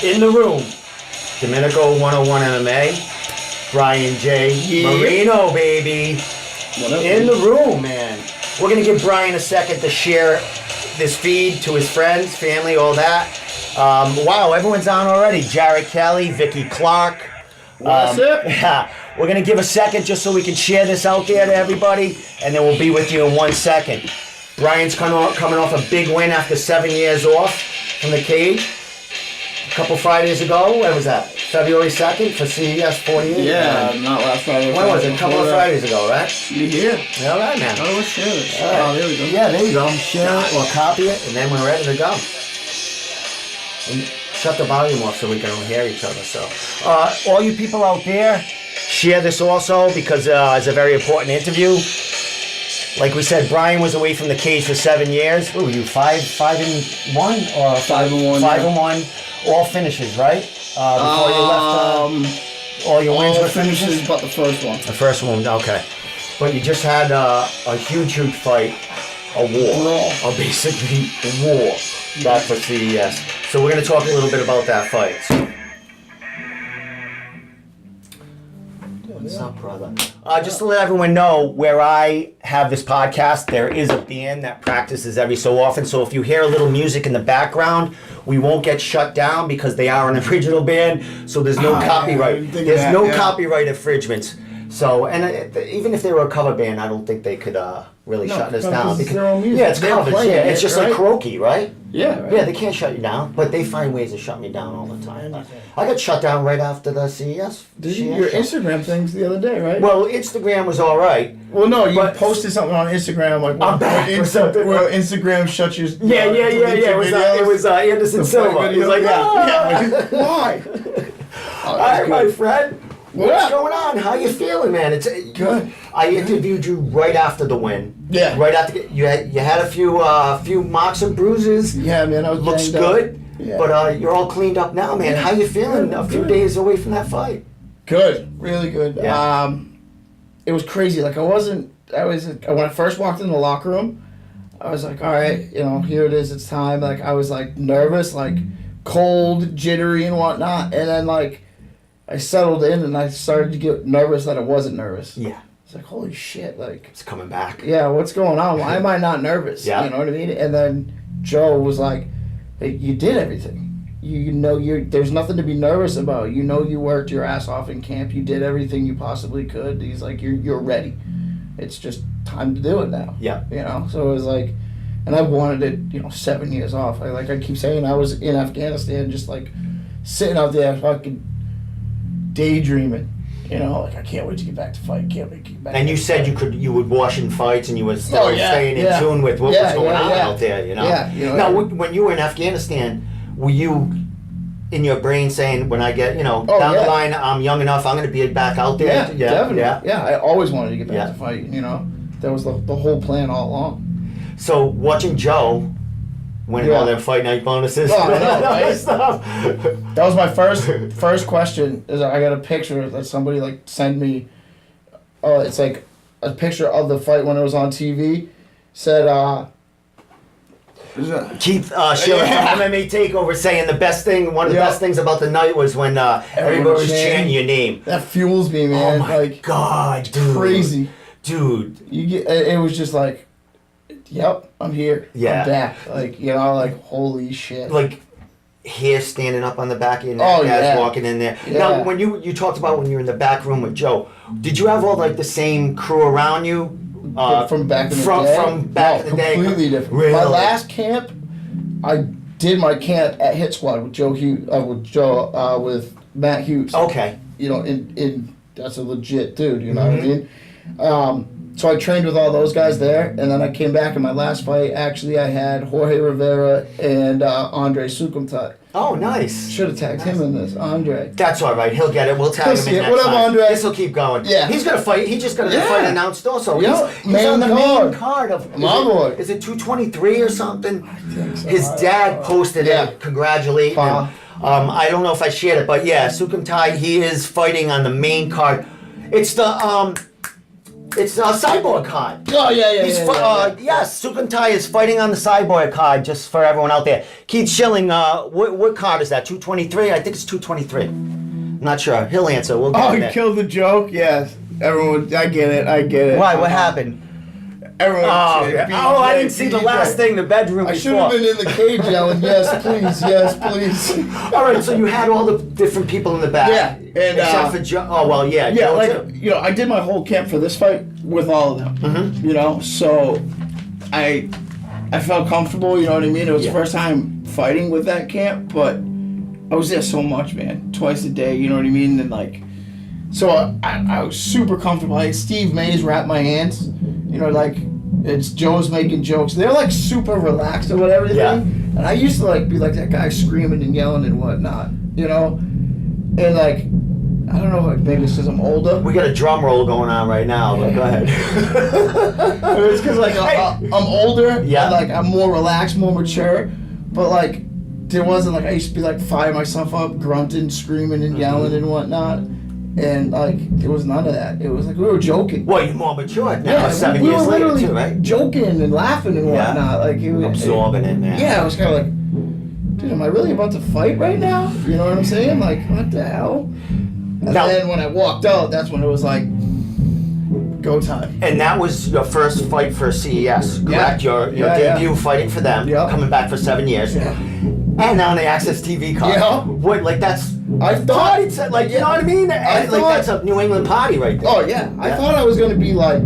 In the room, Domenico 101 MMA, Brian J. Marino, baby. In the room, man. We're going to give Brian a second to share this feed to his friends, family, all that. Wow, everyone's on already. Jared Kelly, Vicky Clark. What's up? Yeah, we're going to give a second just so we can share this out there to everybody, and then we'll be with you in 1 second. Brian's coming off a big win after 7 years off from the cage. A couple Fridays ago, when was that? February 2nd for CES 48? Yeah, not last Friday. When was it? A couple of Fridays ago, right? You here? All right, man. Oh, let's share this. All right. Oh, there we go. Yeah, there you go. Share it or copy it, and then we're ready to go. And shut the volume off so we can hear each other. So, all you people out there, share this also because it's a very important interview. Like we said, Brian was away from the cage for 7 years. What were you, 5-1 or 5-1? 5-1. All finishes, right? Before you left, all your wins were finishes. But the first one. The first one, okay. But you just had a huge fight, a war, basically war, back for CES. So we're going to talk a little bit about that fight. What's up, brother? Just to let everyone know, where I have this podcast, there is a band that practices every so often. So if you hear a little music in the background, we won't get shut down because they are an original band. So there's no copyright. There's no copyright infringements. So, and even if they were a cover band, I don't think they could really shut us down. Because their own music. Yeah, it's covers. Yeah, it's just like karaoke, right? Yeah. Right. Yeah, they can't shut you down, but they find ways to shut me down all the time. I got shut down right after the CES. Did you your Instagram things the other day, right? Well, Instagram was all right. Well, no, you posted something on Instagram like I'm back or something. Where Instagram shuts your Yeah. It was Anderson Silva. He was like, why? All right, my friend. What's going on? How you feeling, man? It's good. I interviewed you right after the win. Yeah. Right after you had a few marks and bruises. Yeah, man. I was looks good. Yeah. But you're all cleaned up now, man. How you feeling? A few days away from that fight. Good. Really good. Yeah. It was crazy. Like when I first walked in the locker room, I was like, all right, here it is. It's time. Like I was like nervous, like cold, jittery, and whatnot. And then like I settled in and I started to get nervous that I wasn't nervous. Yeah. It's like, holy shit, like... It's coming back. Yeah, what's going on? Why am I not nervous? Yeah. You know what I mean? And then Joe was like, hey, you did everything. There's nothing to be nervous about. You worked your ass off in camp. You did everything you possibly could. He's like, you're ready. It's just time to do it now. Yeah. So it was like... And I wanted it, 7 years off. I keep saying I was in Afghanistan just like sitting out there fucking daydreaming. Like I can't wait to get back to fight. Can't wait to get back. And you said you would watch in fights, and you were still staying in tune with what was going on out there. Yeah. Now, when you were in Afghanistan, were you in your brain saying, when I get down the line, I'm young enough, I'm going to be back out there? Yeah, definitely. Yeah, I always wanted to get back to fight. That was the whole plan all along. So watching Joe winning all their fight night bonuses. Oh, I know, right? That was my first question. Is I got a picture that somebody like sent me. It's like a picture of the fight when it was on TV. Said Keith Schiller from MMA Takeover saying one of the best things about the night was when everybody was chanting your name. That fuels me, man. Oh my God, dude. Crazy, dude. It was just like. Yep, I'm here. Yeah. I'm back. Like holy shit. Like hair standing up on the back of your neck as walking in there. Yeah. Now, when you talked about when you were in the back room with Joe, did you have all like the same crew around you? From back in the day? From back in the day? Completely different. Really? My last camp, I did my camp at Hit Squad with with Matt Hughes. Okay. That's a legit dude, you know what I mean? So I trained with all those guys there, and then I came back in my last fight. Actually, I had Jorge Rivera and Andre Sukumtai. Oh, nice. Should have tagged him in this, Andre. That's all right. He'll get it. We'll tag him in next What up, time. Andre? This will keep going. Yeah. He's going to fight. He just got a fight announced also. Yeah. He's on the main card of... My boy. Is it 223 or something? I think so. His dad posted it congratulating him. I don't know if I shared it, but yeah, Sukumtai, he is fighting on the main card. It's the... It's a cyborg card. Oh, yeah. Yes, Sukuntai is fighting on the cyborg card, just for everyone out there. Keith Schilling, what card is that? 223? I think it's 223. Not sure. He'll answer. We'll get Oh, in he there. killed the joke? Yes. Everyone, I get it. Why? What happened? Everyone. I didn't see the last thing, the bedroom I before. should have been in the cage yelling, yes, please. All right, so you had all the different people in the back. Yeah, and except for Joe. Oh well, yeah. Yeah, Joe like too. I did my whole camp for this fight with all of them. Mm-hmm. So I felt comfortable. You know what I mean? It was Yeah. the first time fighting with that camp, but I was there so much, man. Twice a day. You know what I mean? And like, so I was super comfortable. I had Steve Mays wrap my hands. It's Joe's making jokes. They're like super relaxed about everything. Yeah. And I used to like be like that guy screaming and yelling and whatnot, And like, I don't know, like maybe it's because I'm older. We got a drum roll going on right now, but go ahead. It's because like I'm older. Yeah. And, like I'm more relaxed, more mature. But like, there wasn't like I used to be like fire myself up, grunting, screaming and yelling and whatnot. And like, it was none of that. It was like we were joking. Well, you're more mature now, Yeah, 7 we years were later literally too, right? joking and laughing and Yeah. whatnot. Like it was Absorbing it, man. Yeah, I was kind of like, dude, am I really about to fight right now? You know what I'm saying? Like, what the hell? And Now- then when I walked out, that's when it was like, go time. And that was your first fight for CES, correct? Your debut fighting for them, Yeah. coming back for 7 years. Yeah. And now on the Access TV card. Yeah. What, like that's... I thought It's like, you know what I mean? Like thought- that's a New England party right there. Oh yeah, I Yeah. thought I was gonna be like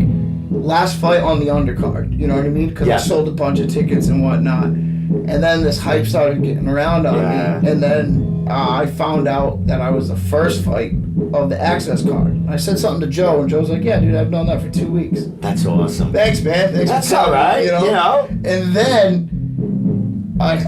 last fight on the undercard. You know what I mean? Because Yeah. I sold a bunch of tickets and whatnot, and then this hype started getting around on Yeah. me, and then I found out that I was the first fight of the access card. I said something to Joe, and Joe's like, "Yeah, dude, I've done that for 2 weeks." That's awesome. Thanks, man. Thanks That's for telling me, all right, You know? you know? And then.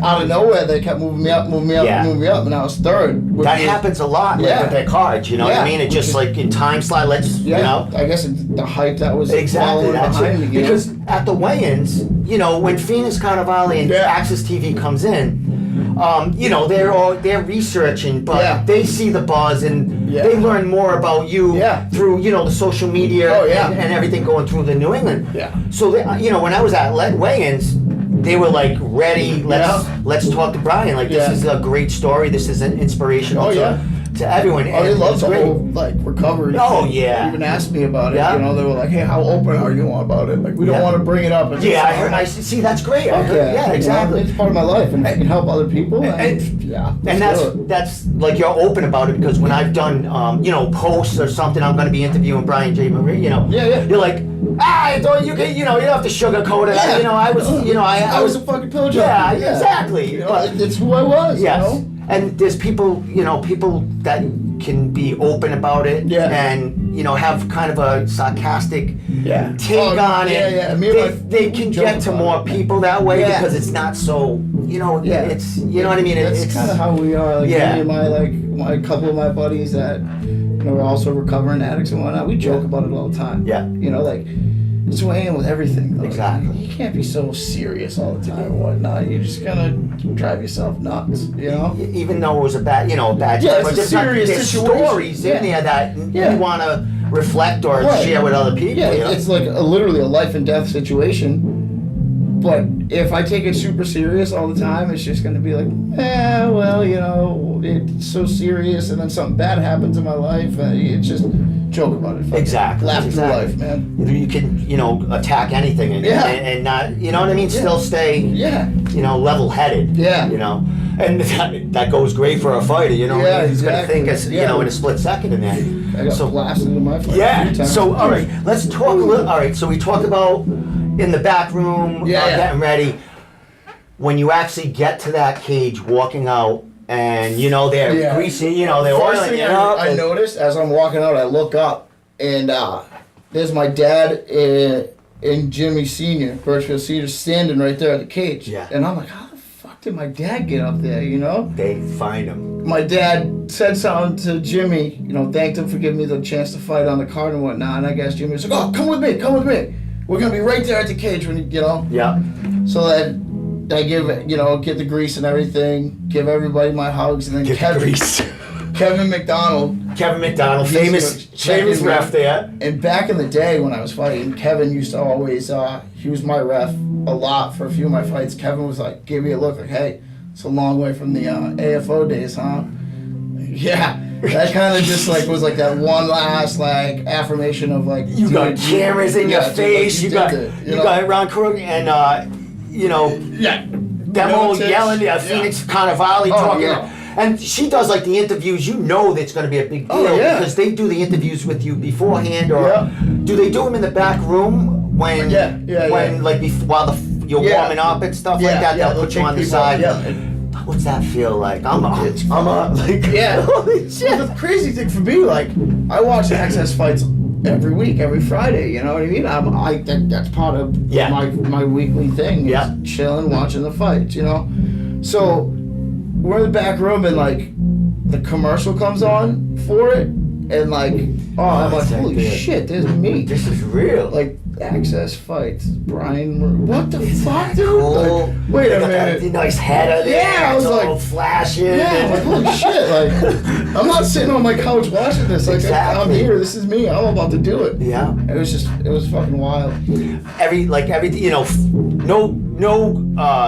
Out of nowhere, they kept moving me up, Yeah. and I was third. That happens a lot like, Yeah. with their cards, you know what I Yeah. mean? It just like in time slot, Yeah, you know? I guess it's the hype that was Exactly, following that's behind it. me. You know? Because at the weigh-ins, when Phoenix Carnivale and Yeah. Access TV comes in, they're researching, but Yeah. they see the buzz and Yeah. they learn more about you Yeah. through the social media Oh, yeah. and everything going through the New England. Yeah. So they, when I was at weigh-ins, they were like ready. Let's talk to Brian. Like this Yeah. is a great story. This is an inspirational Oh, yeah. to everyone. Oh, they And love it's the great. whole recovery. Oh, thing. yeah. They even asked me about it. Yeah. They were like, "Hey, how open are you about it? Like, we don't Yeah. want to bring it up." And Yeah, I heard. I see. That's great. I heard, yeah, exactly. It's part of my life, and if I can help other people. And let's do it. that's like you're open about it because when I've done posts or something, I'm going to be interviewing Brian J. Marie. Yeah. You're like, I thought you could. You don't have to sugarcoat it. Yeah. I was. I was a fucking pill junkie. Yeah, exactly. But it's who I was. Yes. You know? And there's people that can be open about it. Yeah. And have kind of a sarcastic Yeah. take on it. Yeah. Me and my They can joke get to about more it. people that way Yeah. because it's not so. Yeah. It's what I mean. That's It's kind of how we are. Like, Yeah. me and my couple of my buddies that we're also recovering addicts and whatnot. We joke about it all the time. Yeah. It's the way I am with everything. Though. Exactly. You can't be so serious all the time and whatnot. You're just gonna drive yourself nuts. Even though it was a bad Yeah, time, it's but a there's serious there's situation. stories in there that Yeah. you want to reflect or Right. share with other people. Yeah, you know? it's like literally a life and death situation. But if I take it super serious all the time, it's just gonna be like, it's so serious, and then something bad happens in my life, and it's just joke about it. Fuck it. Exactly. Laugh through Exactly. life, man. You can attack anything and, Yeah. and not what I mean. Yeah. Still stay Yeah. level-headed. Yeah. And that goes great for a fighter. Yeah, he's gonna exactly. think Yeah. in a split second in there. I got So- blasted in my fight. a Yeah. few times. So all right, let's talk a little. All right. So we talked about in the back room, Yeah. getting ready. When you actually get to that cage, walking out, and they're Yeah. greasing, they're First oiling thing it up. I and- noticed as I'm walking out, I look up, and there's my dad and Jimmy Sr., Birchfield Sr., standing right there at the cage. Yeah. And I'm like, how the fuck did my dad get up there, They find him. My dad said something to Jimmy, thanked him for giving me the chance to fight on the card and whatnot, and I guess Jimmy was like, "Oh, come with me. We're going to be right there at the cage when Yeah. So then I give, get the grease and everything, give everybody my hugs, and then Get the grease. Kevin McDonald. Kevin McDonald, He's famous ref there. And back in the day when I was fighting, Kevin used to always, he was my ref a lot for a few of my fights. Kevin was like, gave me a look like, hey, it's a long way from the AFO days, huh? Yeah. That kind of just like was like that one last like affirmation of like you got cameras in your face, dude, you got Ron Krug and you know them all yelling, Phoenix Carnivale talking. Yeah. And she does like the interviews. You know that's going to be a big deal because they do the interviews with you beforehand, or do they do them in the back room when like while you're warming up and stuff like that? They'll put you on the side. What's that feel like? I'm like holy shit. Well, the crazy thing for me, like I watch Access fights every week, every Friday. You know what I mean? That's part of my weekly thing. Is chilling, watching the fights. You know, so we're in the back room and like the commercial comes on for it, and like I'm like, holy shit, there's me. This is real. Like Access fights, Brian. What the fuck, dude? Cool. Like, wait a minute. That nice header there. Yeah, I was like flashing. Yeah, like holy shit! Like I'm not sitting on my couch watching this. Like I'm here. This is me. I'm about to do it. Yeah. It was fucking wild. Everything, you know, no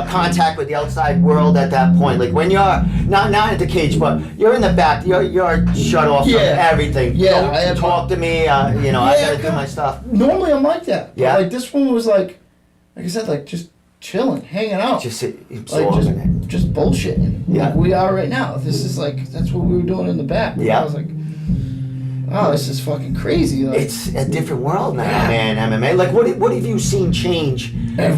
contact with the outside world at that point. Like when you're not at the cage, but you're in the back. You're shut off from everything. Yeah. Don't talk to me. You know, I gotta do my stuff. Normally I'm like that. Yeah. But like this one was like I said, like just chilling, hanging out. Just absorbing like just bullshitting. Yeah. Like we are right now. This is like that's what we were doing in the back. Yeah. I was like, oh, this is fucking crazy. Like, it's a different world now, man. MMA. Like, what have you seen change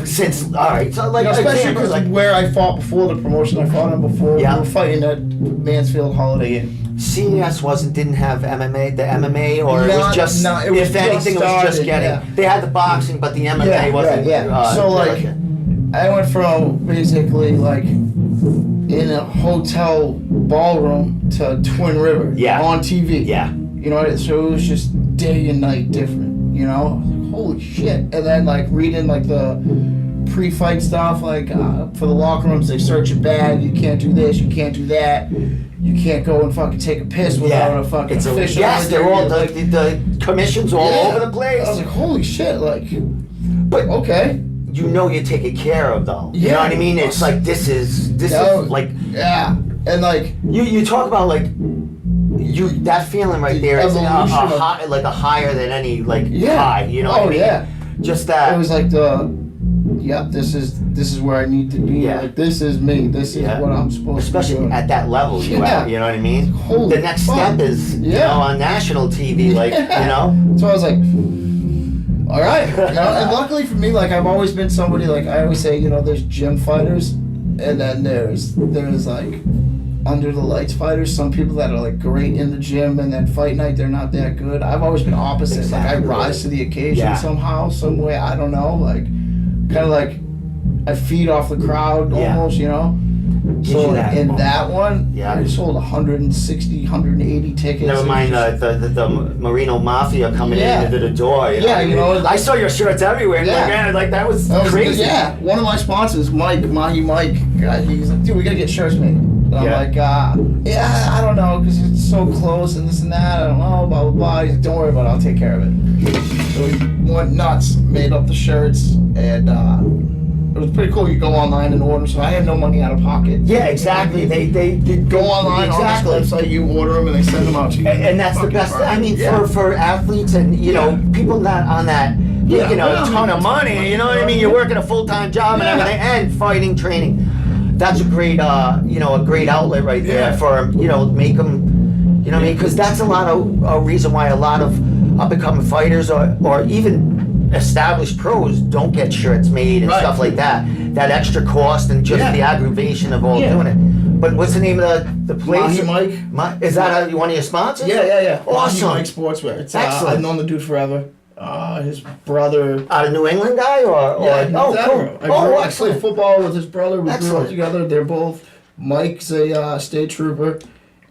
since? All right, so like, especially because like where I fought before, the promotion I fought in before. Yeah. We were fighting at Mansfield Holiday Inn. CES didn't have MMA, the MMA, or it was just, it was if anything, it was just getting. Yeah. They had the boxing, but the MMA wasn't. So like, I went from basically like in a hotel ballroom to Twin River on TV. Yeah. You know, so it was just day and night different. You know, like, holy shit. And then like reading like the pre-fight stuff, like for the locker rooms, they search your bag. You can't do this. You can't do that. You can't go and fucking take a piss without a fucking official. Yes, they're all the commissions all over the place. I was like, holy shit, like, but okay. You know you're taken care of though. You know what I mean? It's like this is like and like you talk about like that feeling right there is like a higher than any high. You know what I mean? Yeah. Just that. It was like this is where I need to be. Yeah. Like this is me. This is what I'm supposed to be doing. At that level you are, you know what I mean? Holy the next step is you know on national TV, like you know. So I was like, all right. You know, and luckily for me, like I've always been somebody, like I always say, you know, there's gym fighters and then there's like under the lights fighters. Some people that are like great in the gym and then fight night they're not that good. I've always been opposite. Exactly. Like I rise to the occasion somehow, some way, I don't know, like kind of like I feed off the crowd almost, you know. So in that one, I sold 160, 180 tickets. Never mind the Marino Mafia coming into the door. You know, I saw your shirts everywhere. Yeah. Like that was crazy. One of my sponsors, Mike, Mahi Mike, he's like, dude, we gotta get shirts made. And I'm like, I don't know, because it's so close and this and that. I don't know, blah, blah, blah. He's like, don't worry about it, I'll take care of it. So we went nuts, made up the shirts, and it was pretty cool. You go online and order. So I had no money out of pocket. Yeah, exactly. They go online on this website. You order them and they send them out to you. And that's the best. I mean, for athletes and you know people not on that making a ton of money. You know what I mean? You're working a full-time job and everything, and fighting training. That's a great a great outlet right there for make them. You know what I mean? Because that's a reason why a lot of up-and-coming fighters or even established pros don't get shirts made and stuff like that. That extra cost and just the aggravation of all doing it. But what's the name of the place? Mike. Is that one of your sponsors? Yeah. Awesome. Mike Sportswear. It's excellent. I've known the dude forever. His brother. Out of New England guy or cool. I played football with his brother. We grew up together. They're both. Mike's a state trooper,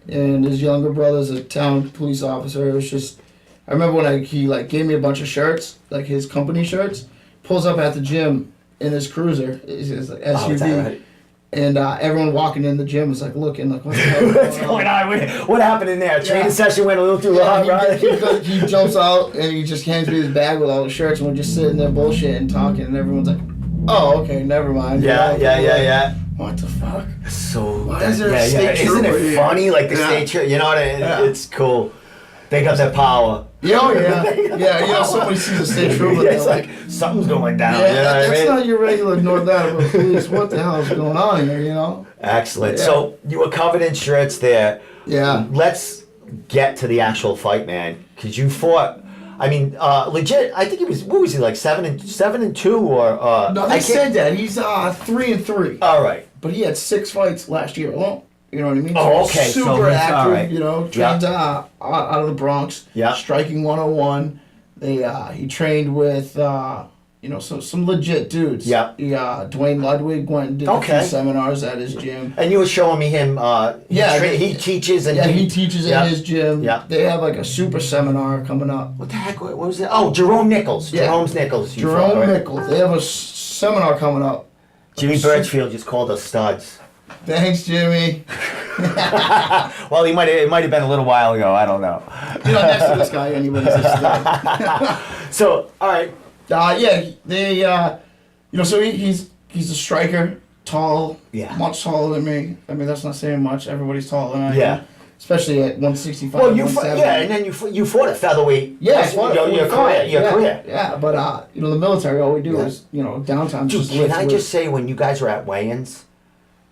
and his younger brother's a town police officer. It was just. I remember when he gave me a bunch of shirts, like his company shirts. Pulls up at the gym in his cruiser, his SUV, And everyone walking in the gym was like looking like, what the hell What's going on? What happened in there? Training session went a little too long, right? He jumps out and he just hands me his bag with all the shirts, and we're just sitting there bullshitting and talking, and everyone's like, oh, okay, never mind. Yeah. What the fuck? So why is there a state Isn't trooper it here? funny? Like the state trooper, you know what I mean? It's cool. They got that power. Somebody sees a state trooper, Yeah, it's like something's going down. Yeah, you know what I that's mean? not your regular North Attleboro police. What the hell is going on here, you know? Excellent. Yeah. So you were covered in shirts there. Yeah. Let's get to the actual fight, man. Because you fought. I mean, legit. I think he was. What was he like? 7-2 or? No, they said that he's 3-3. All right. But he had 6 fights last year alone. You know what I mean? Oh, okay. Super So he's active. all right. You know, trained out of the Bronx. Yeah. Striking 101. He trained with some legit dudes. Yeah. Dwayne Ludwig went and did a few seminars at his gym. And you were showing me him. He teaches and he teaches in his gym. Yeah. They have like a super seminar coming up. What the heck? What was it? Oh, Jerome Nichols. Yeah. Jerome's Nichols. Jerome Nichols. They have a seminar coming up. Jimmy Birchfield just called us studs. Thanks, Jimmy. Well, it might have been a little while ago. I don't know. Next to this guy, anybody's a stud. So, all right. So he's a striker, tall, much taller than me. I mean, that's not saying much. Everybody's taller than I am. Yeah. Especially at 165. Well, and then you fought at featherweight. Yeah, I fought at your career. Yeah, but the military, all we do is downtime. Dude, can I just say, when you guys were at weigh-ins,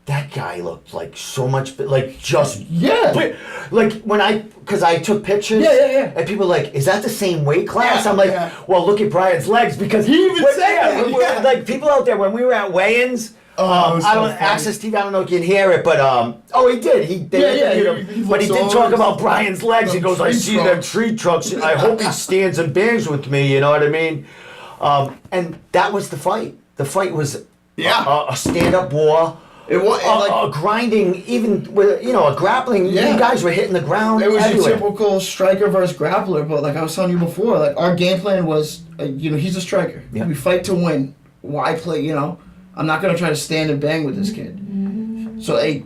that guy looked like so much, like just like because I took pictures. And people were like, is that the same weight class? I'm like, well, look at Brian's legs, because he even said that. Like people out there, when we were at weigh-ins. I don't Access TV. I don't know if you can hear it, but he did. He but he did talk about Brian's legs. He goes, I see them tree trucks. I hope he stands and bangs with me. You know what I mean? And that was the fight. The fight was a stand-up war. It was a grinding, even with a grappling. You guys were hitting the ground. It was everywhere. a typical striker versus grappler. But like I was telling you before, like our game plan was, he's a striker. Yeah. We fight to win. Why play? I'm not gonna try to stand and bang with this kid. So I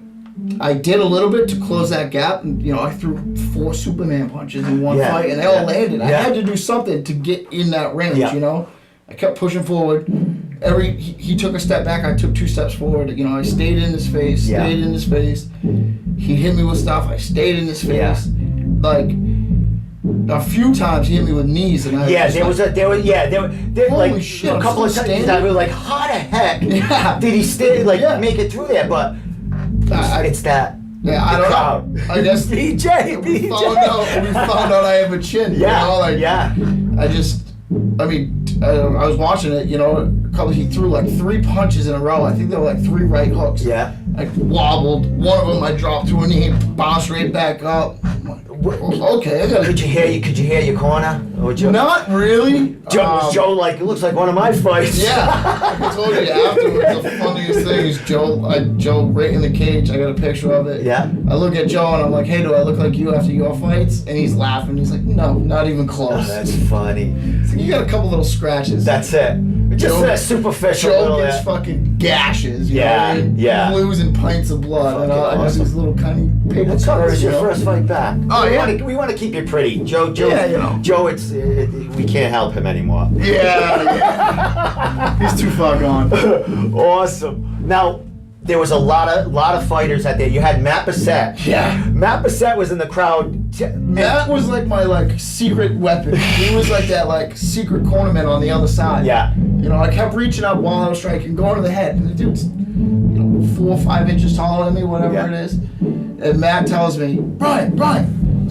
did a little bit to close that gap, and I threw 4 Superman punches in one fight, and they all landed. I had to do something to get in that range. I kept pushing forward. He took a step back, I took 2 steps forward. I stayed in his face, He hit me with stuff, I stayed in his face. Like a few times he hit me with knees, and there was like shit, a couple of times I was like, how the heck did he stay make it through there? But it's that. Yeah, I don't know. I guess BJ. We found out I have a chin. I was watching it. He threw like 3 punches in a row. I think there were like 3 right hooks. Yeah. I wobbled. One of them I dropped to a knee, bounced right back up. Okay, I gotta. Could you hear your corner? Not really. Joe, like, it looks like one of my fights. Yeah, I told you afterwards. The funniest thing is Joe right in the cage. I got a picture of it. Yeah. I look at Joe and I'm like, hey, do I look like you after your fights? And he's laughing. He's like, no, not even close. Oh, that's funny. So you got a couple little scratches. That's it. Just superficial. Joe gets fucking gashes. You know what I mean? Losing pints of blood. And I got these little tiny paper cuts. It's your first fight back. Oh, we want to keep you pretty. Joe, Yeah, Joe, we can't help him anymore. Yeah. He's too far gone. Awesome. Now, there was a lot of fighters out there. You had Matt Bissett. Yeah. Matt Bissett was in the crowd. Matt was like my secret weapon. He was like that secret cornerman on the other side. Yeah. I kept reaching up while I was striking, going to the head. And the dude's 4 or 5 inches taller than me, whatever it is. And Matt tells me, Brian,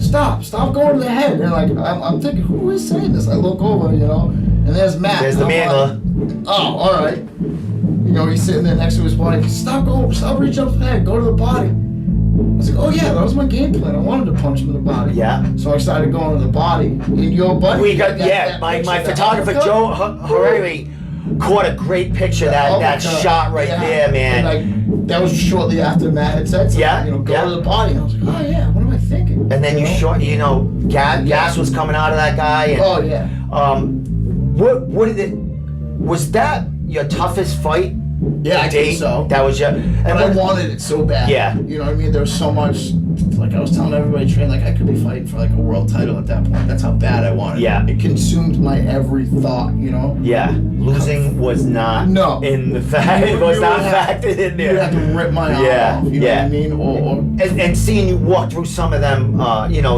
stop going to the head. And I'm thinking, who is saying this? I look over, and there's Matt. There's the Mangler. Oh, all right. He's sitting there next to his body. Stop reaching up to the head. Go to the body. I was like, oh yeah, that was my game plan. I wanted to punch him in the body. Yeah. So I started going to the body. And your buddy. We got my photographer Joe Herrera caught a great picture that shot right there, man. And that was shortly after Matt had said something. Go to the body. And I was like, oh yeah, what am I thinking? And then gas was coming out of that guy. And, what did it? Was that your toughest fight Yeah, I think so. That was your. And I wanted it so bad. Yeah. You know what I mean? There was so much. Like I was telling everybody, train, like I could be fighting for like a world title at that point. That's how bad I wanted. Yeah. It consumed my every thought. You know. Yeah. Losing was not. No. In the fact, it was not factored in there. You had to rip my arm off. You know what I mean? Or and seeing you walk through some of them,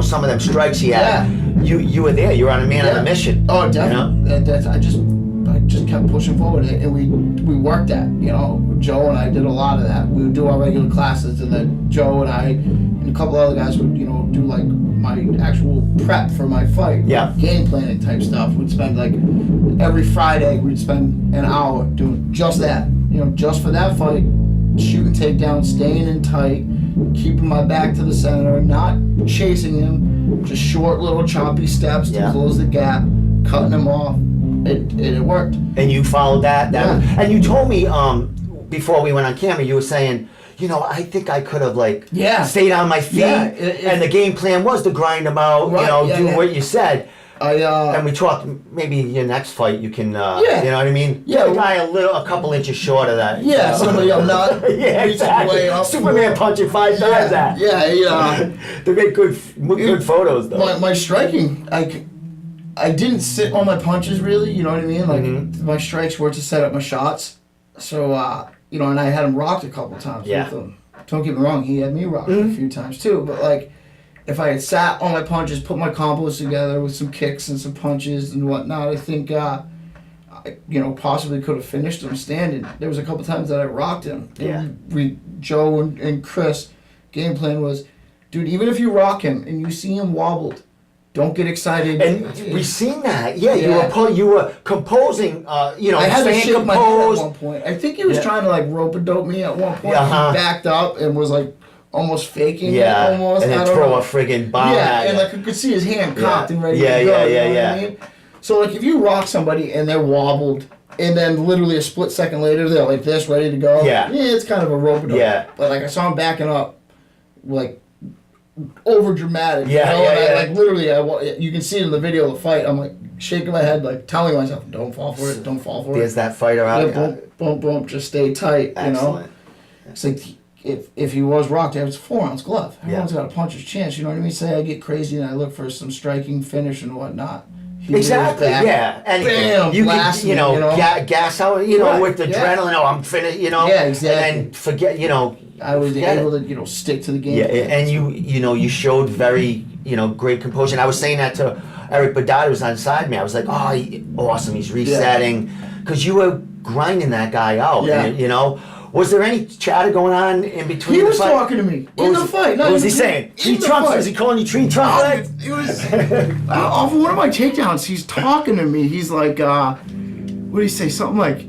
some of them strikes he had. Yeah. You were there. You were on a man on a mission. Oh, definitely. You know? I just kept pushing forward, and we worked that. You know, Joe and I did a lot of that. We would do our regular classes, and then Joe and I and a couple other guys would, do like my actual prep for my fight. Yeah. Game planning type stuff. We'd spend like every Friday we'd spend an hour doing just that. Just for that fight, shooting takedowns, staying in tight, keeping my back to the center, not chasing him, just short little choppy steps to close the gap, cutting him off. It worked. And you followed that. Yeah. And you told me before we went on camera, you were saying, I think I could have stayed on my feet. Yeah, and the game plan was to grind them out. Right, do what you said. And we talked. Maybe your next fight, you can. You know what I mean? Yeah. Get a guy a couple inches short of that. Yeah, somebody I'm not. Yeah, exactly. Way up. Superman punching 5 times that. Yeah. They make good photos though. My striking, I didn't sit on my punches really. You know what I mean? Like my strikes were to set up my shots. So and I had him rocked a couple times with him. Don't get me wrong, he had me rocked a few times too. But like, if I had sat on my punches, put my combos together with some kicks and some punches and whatnot, I think I possibly could have finished him standing. There was a couple times that I rocked him. Yeah. Joe and Chris, game plan was, dude, even if you rock him and you see him wobbled, don't get excited. And we've seen that. Yeah, you were composing. I had to shake composed. my head at one point. I think he was trying to like rope a dope me at one point. He backed up and was like almost faking it almost. And then throw a friggin' bomb at and you. like I could see his hand cocked and ready to go. You know what I mean? So like if you rock somebody and they're wobbled, and then literally a split second later they're like this, ready to go. Yeah, it's kind of a rope a dope. Yeah. But like I saw him backing up, like over dramatic. Yeah, And I, like literally, you can see it in the video of the fight. I'm like shaking my head, like telling myself, "Don't fall for it. Don't fall for it." There's that fighter out. Boom, just stay tight. Excellent. It's like if he was rocked, it was a 4-ounce glove. Everyone's got a puncher's chance. You know what I mean? Say I get crazy and I look for some striking finish and whatnot. Exactly. Yeah. Anything. Bam, you blast can, gas out. With adrenaline. Oh, I'm finished. Yeah, exactly. And then forget. I was able to stick to the game. Yeah, and you showed very great composure. And I was saying that to Eric Badad, who was on side me. I was like, awesome. He's resetting because you were grinding that guy out. Yeah. And, was there any chatter going on in between? He the was fight? talking to me in the fight. What was he saying? Tree trunks? Was he calling you tree trunks? It was off of one of my takedowns. He's talking to me. He's like, what did he say? Something like,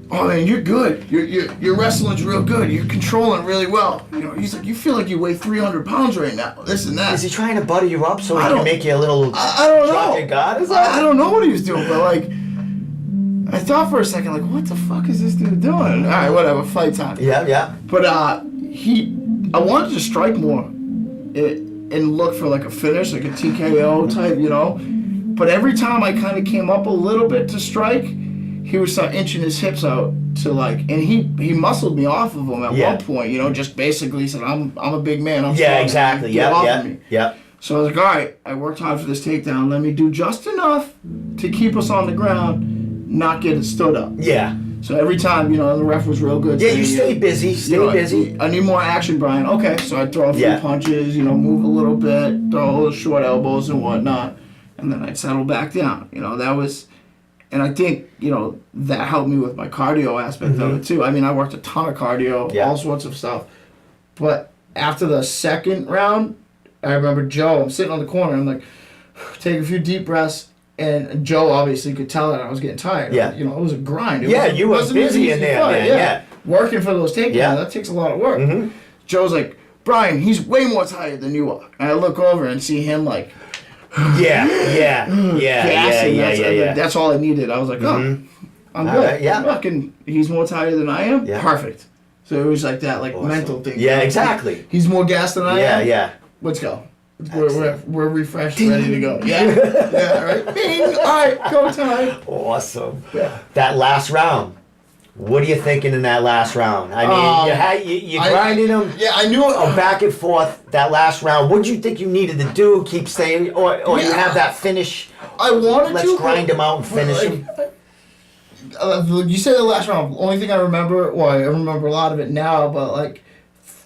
"Oh man, you're good. Your wrestling's real good. You're controlling really well." He's like, "You feel like you weigh 300 pounds right now. This and that." Is he trying to butter you up so he can make you a little? I don't know. Drop your guard? I don't know what he was doing, but like, I thought for a second, like, what the fuck is this dude doing? All right, whatever, fight time. Yeah. But I wanted to strike more, and look for like a finish, like a TKO type, But every time I kind of came up a little bit to strike, he would start inching his hips out to like, and he muscled me off of him at one point, just basically said, I'm a big man. I'm strong. Exactly. Get off of me. Yeah. So I was like, all right, I worked hard for this takedown. Let me do just enough to keep us on the ground, not get it stood up. Yeah. So every time, the ref was real good. Yeah, you stay busy. Stay busy. I need more action, Brian. Okay, so I'd throw a few punches, move a little bit, throw a little short elbows and whatnot, and then I'd settle back down. That was, and I think, that helped me with my cardio aspect of it too. I mean, I worked a ton of cardio, all sorts of stuff. But after the second round, I remember Joe, I'm sitting on the corner, I'm like, take a few deep breaths. And Joe obviously could tell that I was getting tired. Yeah. It was a grind. You were busy in there, man. Yeah. Working for those takedowns, that takes a lot of work. Mm-hmm. Joe's like, "Brian, he's way more tired than you are." And I look over and see him like, gassing. That's all I needed. I was like, I'm good. Right, Fucking, he's more tired than I am? Yeah. Perfect. So it was like that mental thing. Yeah, exactly. He's more gassed than I am? Yeah. Let's go. We're refreshed, ready to go. Yeah, right. Bing. All right, go time. Awesome. Yeah. That last round, What are you thinking in that last round? I mean, you grinded them. Yeah, I knew it. Back and forth that last round. What did you think you needed to do? Keep staying, or you have that finish? I wanted Let's to grind them out and finish them. You say the last round. The only thing I remember, well, I remember a lot of it now, but like,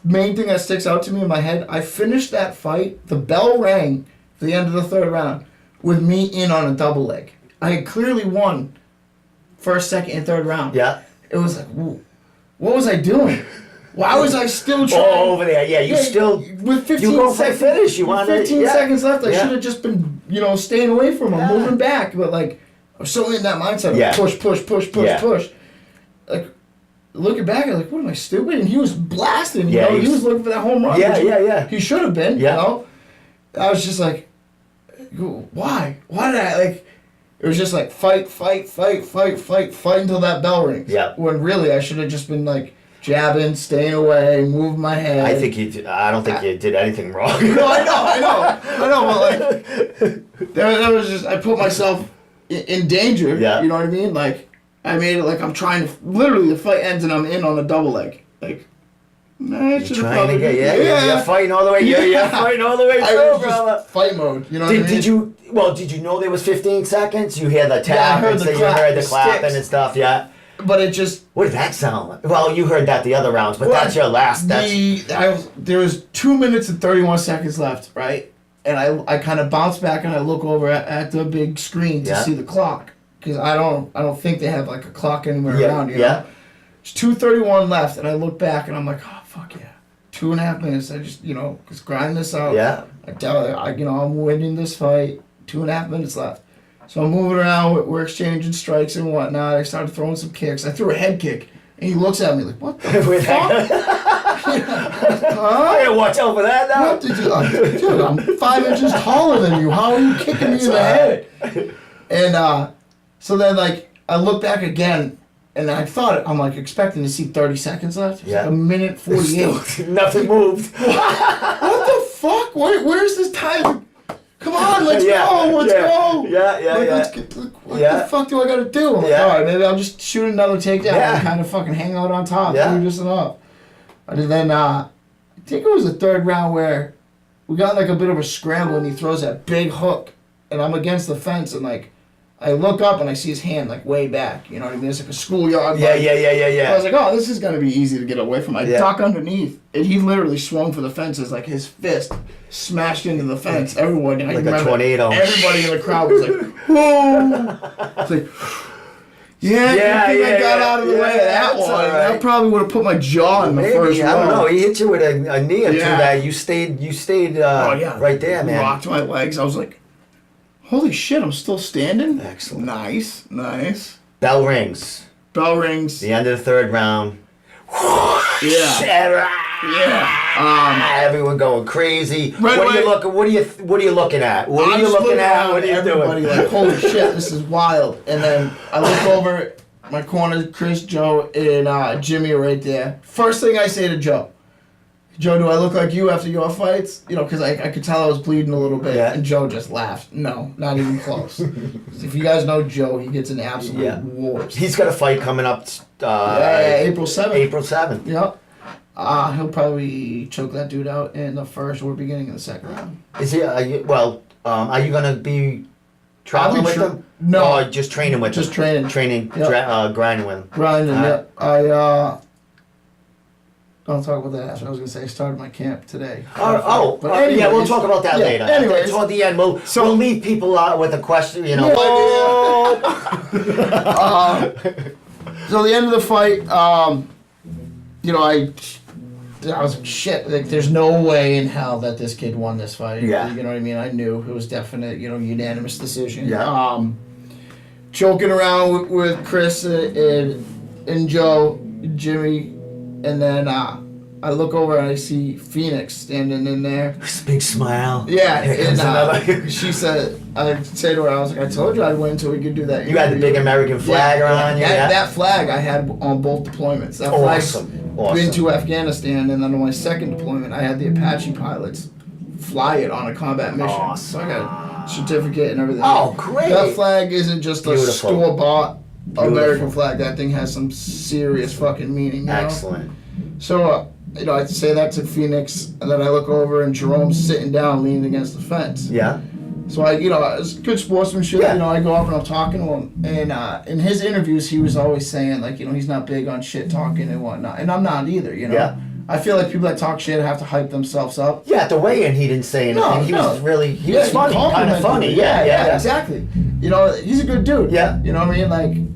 main thing that sticks out to me in my head, I finished that fight. The bell rang for the end of the third round with me in on a double leg. I had clearly won first, second, and third round. Yeah. It was like, what was I doing? Why was I still trying? Oh, over there. Yeah, still. With 15 you go for seconds, finish. You with wanted 15 seconds left. I should have just been, staying away from him, moving back. But like, I was so in that mindset of push. Like, looking back, I'm like, what am I, stupid? And he was blasting. He was looking for that home run. Yeah. He should have been. I was just like, why? Why did I like? It was just like fight until that bell rings. Yeah. When really I should have just been like jabbing, staying away, moving my head. I don't think you did anything wrong. No, I know. But like, that was just, I put myself in danger. Yeah. You know what I mean? Like, I made it like I'm trying to. Literally, the fight ends and I'm in on a double leg. Like, you're trying to get you're fighting all the way. You're fighting all the way through, brother. Fight mode. You know what I mean? Did you know there was 15 seconds? You hear the tap, I heard the you clap, heard the the clapping sticks. and stuff. Yeah. But it just. What did that sound like? Well, you heard that the other rounds, but that's your last. There was 2 minutes and 31 seconds left, right? And I kind of bounce back and I look over at the big screen to see the clock, because I don't think they have like a clock anywhere around. You know? It's 2:31 left, and I look back and I'm like, oh fuck yeah, 2.5 minutes. I just just grind this out. Yeah. I'm winning this fight. 2.5 minutes left. So I'm moving around. We're exchanging strikes and whatnot. I started throwing some kicks. I threw a head kick, and he looks at me like, "What the fuck?" I gotta watch out for that now. What did you? Dude, I'm 5 inches taller than you. How are you kicking me in the head? And so then like I look back again, and I'm like expecting to see 30 seconds left. It's like a minute 48. Nothing moved. What the fuck? Where's this time? Come on, let's go. Let's go. Let's get, what the fuck do I gotta do? I'm like, all right, maybe I'll just shoot another takedown and kind of fucking hang out on top. Do just enough. And then I think it was the third round where we got like a bit of a scramble, and he throws that big hook, and I'm against the fence, and like I look up and I see his hand like way back. You know what I mean? It's like a schoolyard. Yeah. I was like, oh, this is gonna be easy to get away from. I duck underneath, and he literally swung for the fences, like his fist smashed into the fence. Everyone, like a tornado. Everybody in the crowd was like, whoa! It's like, I got out of the way of that one. Right. That probably would have put my jaw in the first round. I don't know. He hit you with a knee or two that you stayed right there, man. Rocked my legs. I was like, holy shit, I'm still standing? Excellent. Nice. Bell rings. The end of the third round. Yeah. Everyone going crazy. Right, what are you looking? What are you looking at? What are you looking at? What are you doing? Like, holy shit, this is wild. And then I look over my corner. Chris, Joe, and Jimmy are right there. First thing I say to Joe, do I look like you after your fights? Because I could tell I was bleeding a little bit. Yeah. And Joe just laughed. No, not even close. If you guys know Joe, he gets an absolute wars. He's got a fight coming up. April 7th. April 7th. Yep. He'll probably choke that dude out in the first or beginning of the second round. Is he? Are you going to be traveling with him? No. Or just training with him? Just training. Grinding with him. Grinding, yep. Don't talk about that. I was going to say I started my camp today. But we'll talk about that later. Anyways. Toward the end, we'll leave people out with a question, So the end of the fight, I was shit. Like, there's no way in hell that this kid won this fight. Yeah. You know what I mean? I knew it was definite, unanimous decision. Yeah. Joking around with Chris and Joe, Jimmy, and then I look over and I see Phoenix standing in there. Big smile. Yeah, and she said, I say to her, I was like, I told you I'd win until we could do that. You had the big American flag on you. That flag I had on both deployments. That awesome. Been to Afghanistan, and then on my second deployment, I had the Apache pilots fly it on a combat mission. Awesome. So I got a certificate and everything. Oh, great. That flag isn't just a store-bought American flag. That thing has some serious fucking meaning. You know? Excellent. So, I'd say that to Phoenix, and then I look over and Jerome's sitting down, leaning against the fence. Yeah. So it's good sportsmanship. Yeah. I go up and I'm talking to him, and in his interviews, he was always saying like, he's not big on shit talking and whatnot, and I'm not either. Yeah. I feel like people that talk shit have to hype themselves up. Yeah, at the weigh-in, he didn't say anything. No, he was really, he was funny, kind of funny. Yeah, exactly. He's a good dude. Yeah. You know what I mean?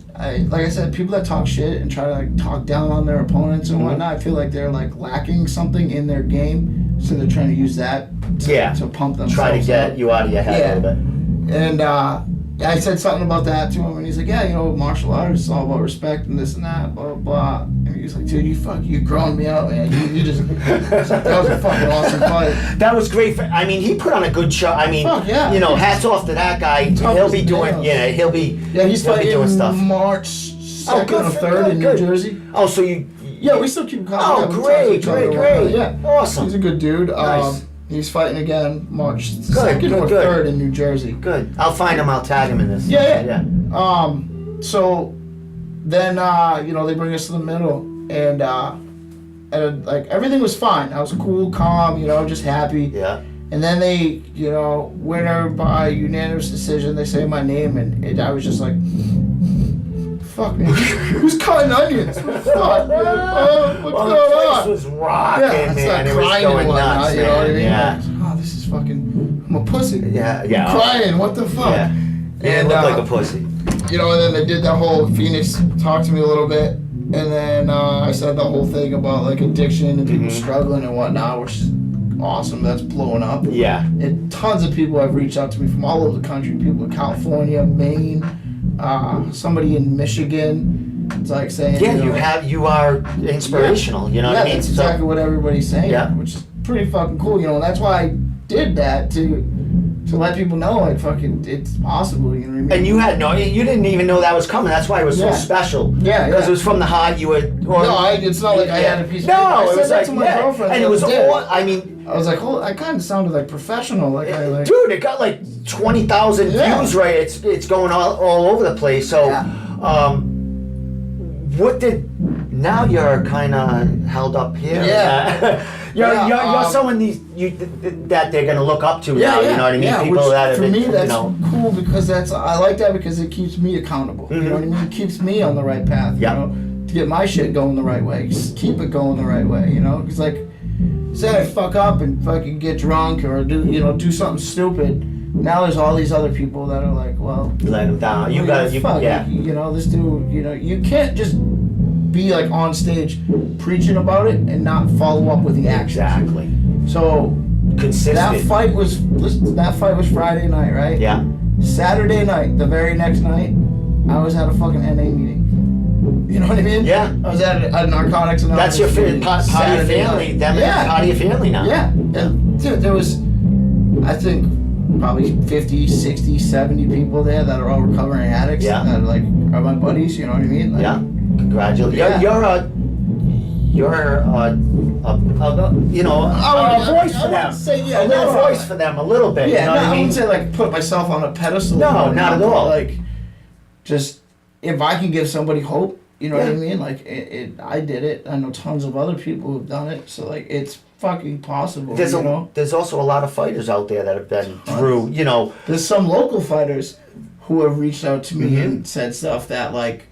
Like I said, people that talk shit and try to like talk down on their opponents and whatnot, I feel like they're like lacking something in their game, so they're trying to use that to pump themselves Try to get up. you out of your head a little bit. And I said something about that to him, and he's like, martial arts is all about respect and this and that, blah, blah, blah. And he's like, dude, you growing me out, man. You just, that was a fucking awesome fight. That was great. He put on a good show. I mean, hats off to that guy. He'll be doing, he's fighting doing stuff. March 2nd or 3rd in New Jersey. Oh, so you... Yeah, we still keep in contact. Oh, great. Yeah. Awesome. He's a good dude. Nice. He's fighting again March 2nd or 3rd in New Jersey. Good. I'll find him. I'll tag him in this. Yeah. So then, they bring us to the middle, and like everything was fine. I was cool, calm, just happy. Yeah. And then they, winner by unanimous decision, they say my name, and I was just like, fuck me. Who's cutting onions? What's going on? The place was rocking, man. It was going nuts, you know what I mean? Yeah. Like, this is fucking, I'm a pussy. Yeah. I'm crying, what the fuck? Yeah. And look like a pussy. And then they did that whole Phoenix talked to me a little bit, and then I said the whole thing about like addiction and people struggling and whatnot, which is awesome. That's blowing up. Yeah. And tons of people have reached out to me from all over the country. People in California, Maine, somebody in Michigan. It's like saying, you are inspirational. You know what I mean? That's exactly what everybody's saying. Yeah. Which is pretty fucking cool. And that's why I did that to let people know, like, fucking, it's possible. You know what I mean? And you didn't even know that was coming. That's why it was so special. Yeah. Because it was from the heart. You were. It's not like I had a piece of paper. No, it was that like to my girlfriend. And it was all. I mean. I was like, I kind of sounded like professional. Dude, it got like 20,000 views, right? It's going all over the place. So, now you're kind of held up here. Yeah. You're someone that they're gonna look up to now. You know what I mean? Yeah, people that have for been, me that's cool because I like that because it keeps me accountable. You know what I mean? It keeps me on the right path. Yeah. To get my shit going the right way. Just keep it going the right way. Because like, say I fuck up and fucking get drunk or do something stupid. Now there's all these other people that are like, well, let him down. This dude. You can't just be like on stage preaching about it and not follow up with the action. Exactly. So consistent. That fight was Friday night, right? Yeah. Saturday night, the very next night, I was at a fucking NA meeting. You know what I mean? Yeah. I was at a Narcotics Anonymous. That's your part of your family. Part of your family now. Yeah. And, dude, there was, I think, probably 50, 60, 70 people there that are all recovering addicts. Yeah. That are my buddies. You know what I mean? Yeah. Congratulations. Yeah. You're a voice for them. A little voice for them, a little bit. Yeah, you know what I mean? wouldn't say like put myself on a pedestal. No, not at all. Like, just if I can give somebody hope, you know what I mean? Like, I did it. I know tons of other people who've done it. So like, it's fucking possible. There's also a lot of fighters out there that have been through. There's some local fighters who have reached out to me and said stuff that like.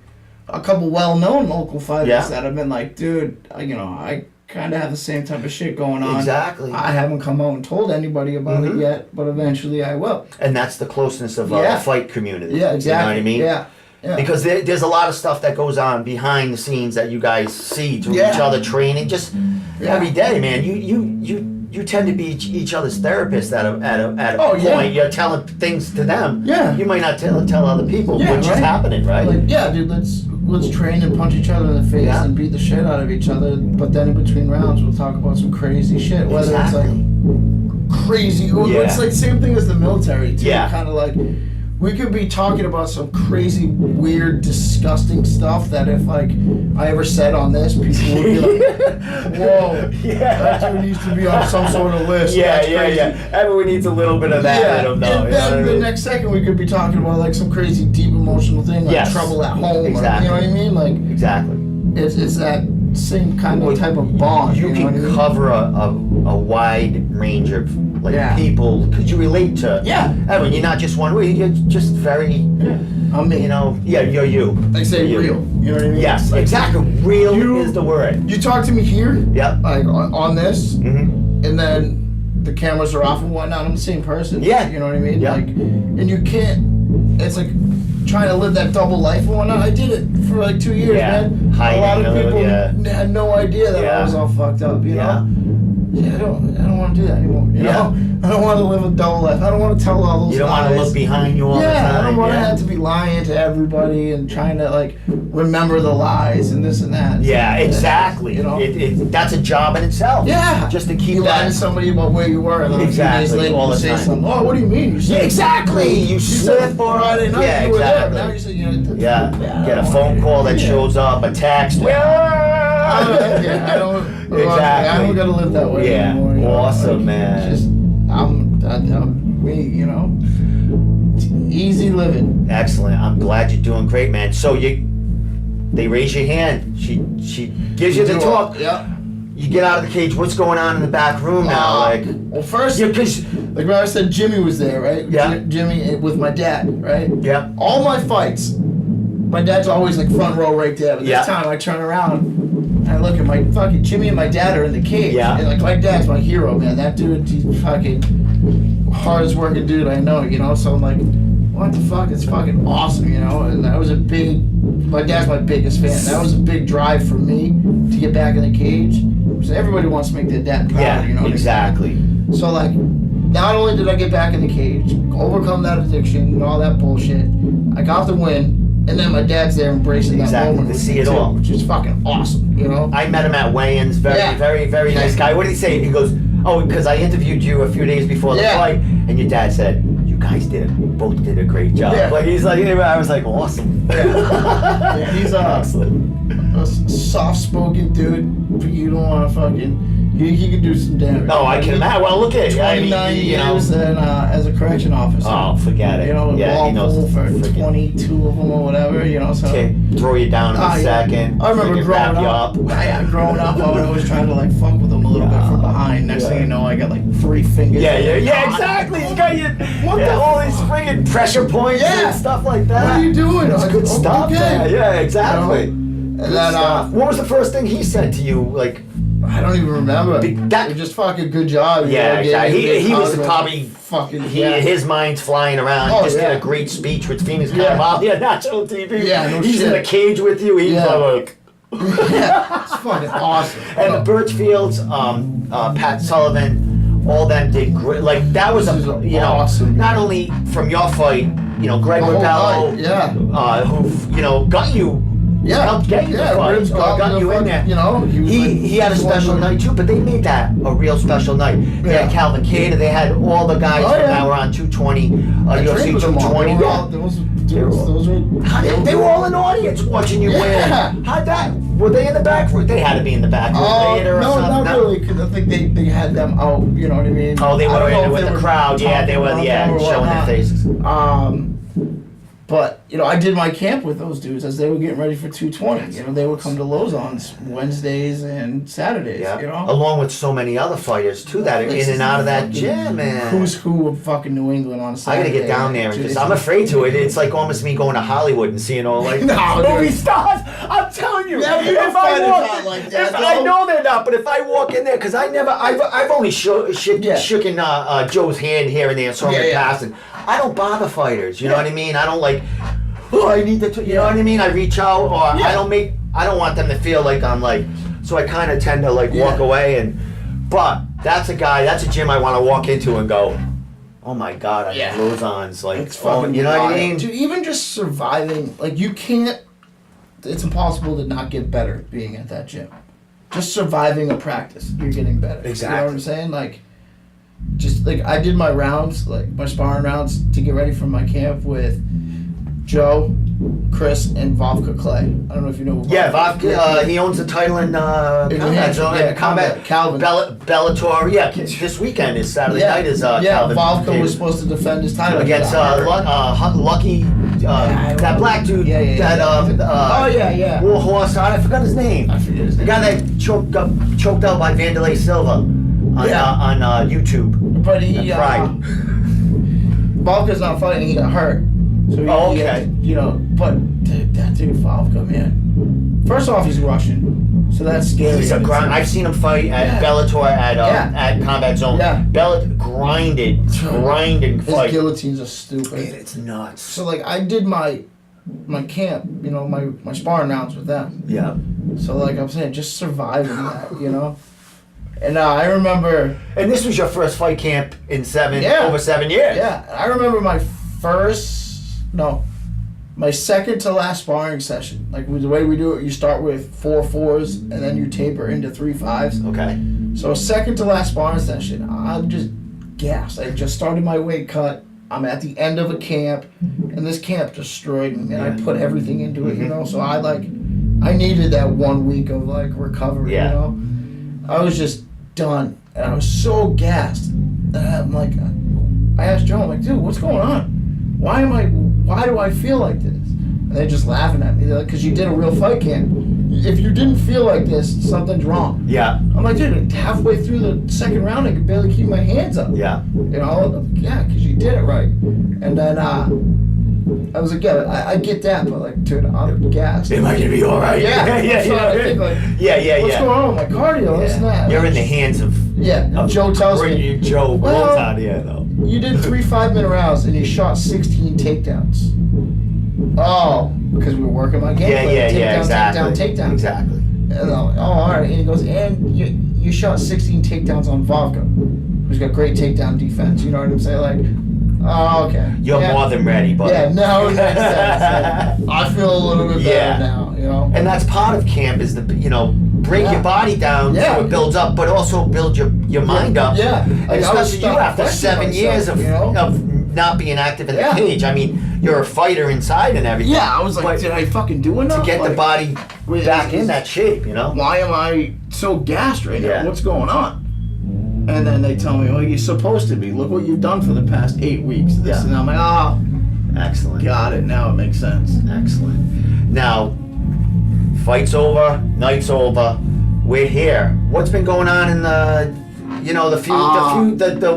A couple well-known local fighters that have been like, dude, I kind of have the same type of shit going on. Exactly. I haven't come out and told anybody about it yet, but eventually I will. And that's the closeness of the fight community. Yeah, exactly. You know what I mean? Yeah. Because there's a lot of stuff that goes on behind the scenes that you guys see through each other training, just every day, man. You tend to be each other's therapists at a point. Yeah. You're telling things to them. Yeah. You might not tell other people, which is happening, right? Like, dude, let's train and punch each other in the face and beat the shit out of each other. But then in between rounds, we'll talk about some crazy shit. Whether it's like crazy, it's like same thing as the military too. Yeah. Kind of like we could be talking about some crazy, weird, disgusting stuff that if like I ever said on this, people would be like, "Whoa, that dude needs to be on some sort of list." That's crazy. Everyone needs a little bit of that. Yeah, I don't know. and then the next second we could be talking about like some crazy, deep emotional thing, like trouble at home. Exactly. Or, you know what I mean? Like exactly. It's that same kind of type of bond. You know what I can mean? cover a wide range of people because you relate to everyone. You're not just one way. You're just very. I'm me. You know. Yeah, you're you. I say you're real. You know what I mean? Yes, like, exactly. Real is the word. You talk to me here. Yep. Like on this, Mm-hmm. and then the cameras are off and whatnot. I'm the same person. Yeah. You know what I mean? Yeah. Like, and you can't. It's like trying to live that double life and whatnot. I did it for like 2 years, man. Hiding a lot of people had no idea that I was all fucked up. You know. Yeah, I don't want to do that anymore. You know, I don't want to live a double life. I don't want to tell all those. You don't lies. want to look behind you all the time. Yeah, I don't want to have to be lying to everybody and trying to like remember the lies and this and that. Yeah, exactly. You know, that's a job in itself. Yeah, just to keep you lie to that. somebody about where you were, and then Exactly, a few days later all you the say time. something. Oh, what do you mean? You said Exactly. You slip or Friday night. yeah, You were there. exactly. Now you say you know. Get a phone call that shows up, a text. I don't. Exactly. I don't gotta live that way anymore. You know? Awesome, like, man. Just I'm me. You know, it's easy living. Excellent. I'm glad you're doing great, man. So they raise your hand. She gives you the talk. Yeah. You get out of the cage. What's going on in the back room now? Like, well, first, because like when I said Jimmy was there, right? Yeah. Jimmy with my dad, right? yeah, All my fights, my dad's always like front row right there. But Yeah. this time I turn around and I look at my fucking Jimmy and my dad are in the cage. Yeah. And like my dad's my hero, man. That dude, he's fucking hardest working dude I know, you know? So I'm like, what the fuck? It's fucking awesome, you know? And that was my dad's my biggest fan. That was a big drive for me to get back in the cage. So everybody wants to make their dad proud, yeah, you know? exactly. So like, not only did I get back in the cage, overcome that addiction and all that bullshit, I got the win, and then my dad's there embracing that moment To with see me it too, all. which is fucking awesome, you know? I met him at weigh-ins. Very, Yeah. very, very nice guy. What did he say? He goes, "Oh, because I interviewed you a few days before the fight, and your dad said you guys both did a great job." Yeah. Like he's like, I was like, awesome. Yeah, he's excellent. a soft-spoken dude, but you don't want to fucking... He could do some damage. No, I can imagine. Well, look at it. 29 years and, as a correction officer. Oh, forget it. You know, yeah, he knows for 22 of them or whatever, you know, so... Throw you down in a second. I remember freaking growing wrap you up. Growing up, I would always try to like fuck with him a little bit from behind. Next thing you know, I got like 3 fingers. Yeah, exactly. He's got you. All these friggin' pressure points and stuff like that. What are you doing? It's good stuff. Okay. Yeah, exactly. You know? And Good then, stuff. What was the first thing he said to you? Like, I don't even remember. That just fucking good job. Yeah, exactly. He was probably fucking. His mind's flying around. Oh, He just did a great speech with Phoenix Carnival, national TV. Yeah, no He's shit. in a cage with you. He's like. Yeah, it's fucking awesome. And the Birchfields, Pat Sullivan, all them did great. Like that was awesome. Not only from your fight, Greg Rebello, who got you. Helped get you the fight, Ribs got you in there. You know, he had a special night too, but they made that a real special night. They had Calvin Cater, they had all the guys that were on 220, UFC 220. They were all in the audience watching you win. How'd that? Were they in the back room? They had to be in the back room later or something. No, not really, because I think they had them out. You know what I mean? Oh, they were in it with the crowd. Yeah, they were. Yeah, showing their faces. But, I did my camp with those dudes as they were getting ready for 220. They would come to Lozon's Wednesdays and Saturdays, Along with so many other fighters, too, that are in and out of that gym, man. Who's who of fucking New England on a Saturday. I gotta get down there and I'm afraid to it. It's like almost me going to Hollywood and seeing all like movie stars. I'm telling you. Yeah, if I know they're not, but if I walk in there, because I've only shooken Joe's hand here and there and saw him passing. I don't bother fighters, you know what I mean? I don't like, I need to, you know what I mean? I reach out, or I don't want them to feel like I'm like, so I kind of tend to like walk away but that's a gym I want to walk into and go, oh my God, I mean, Lozon's like, it's fucking you know what I mean? Dude, even just surviving, like you can't, it's impossible to not get better being at that gym. Just surviving a practice, you're getting better. Exactly. You know what I'm saying? Like, just like I did my rounds, like my sparring rounds to get ready for my camp with Joe, Chris, and Vovka Clay. I don't know if you know. Yeah, Vovka. He owns the title in Combat Zone. Yeah, Combat Calvin. Bellator. Yeah, this weekend is Saturday night. Is Calvin? Vovka was supposed to defend his title against Lucky. That black dude. That War Horse. I forgot his name. I forget his name. The guy that choked out by Vanderlei Silva on YouTube. But he Pride. Vovka's not fighting. He got hurt. So okay. But that dude Vovka, man. First off, he's Russian, so that's scary. He's a grind. I've seen him fight at Bellator at Combat Zone. Yeah. Grinding fight. His guillotines are stupid. Man, it's nuts. So like I did my camp, my sparring rounds with them. Yeah. So like I'm saying, just surviving that, And I remember. And this was your first fight camp in over 7 years. Yeah, I remember my second to last sparring session. Like the way we do it, you start with 4 4s and then you taper into 3 5s. Okay. So second to last sparring session, I'm just gassed. I just started my weight cut. I'm at the end of a camp, and this camp destroyed me. And I put everything into it, So I needed that 1 week of recovery. I was just done, and I was so gassed. And I'm like, I asked Joe, I'm like, dude, what's going on? Why do I feel like this? And they're just laughing at me. They're like, because you did a real fight camp. If you didn't feel like this, something's wrong. Yeah. I'm like, dude, halfway through the second round, I could barely keep my hands up. Yeah. Because you did it right. And then I was like, I get that, but dude, I'm gassed. Am I gonna be all right? Yeah. I think, what's going on with my cardio? This and that. You're in the hands of Joe tells me. Joe rolls out here though. You did 3 5-minute rounds and you shot 16 takedowns. Oh, because we were working my game. Exactly. Takedown. Exactly. And I'm like, all right. And he goes, and you shot 16 takedowns on Vovka, who's got great takedown defense. You know what I'm saying? Oh, okay. You're more than ready, buddy. Yeah, no, it makes sense. I feel a little bit better now, And that's part of camp is break your body down so it builds up, but also build your mind up. Yeah. Especially you after 7 years of not being active in the cage. I mean, you're a fighter inside and everything. Yeah, I was like, did I fucking do enough? To get the body back in that shape, Why am I so gassed right now? What's going on? And then they tell me, well, you're supposed to be. Look what you've done for the past 8 weeks. And I'm like, excellent. Got it. Now it makes sense. Excellent. Now, fight's over, night's over. We're here. What's been going on in the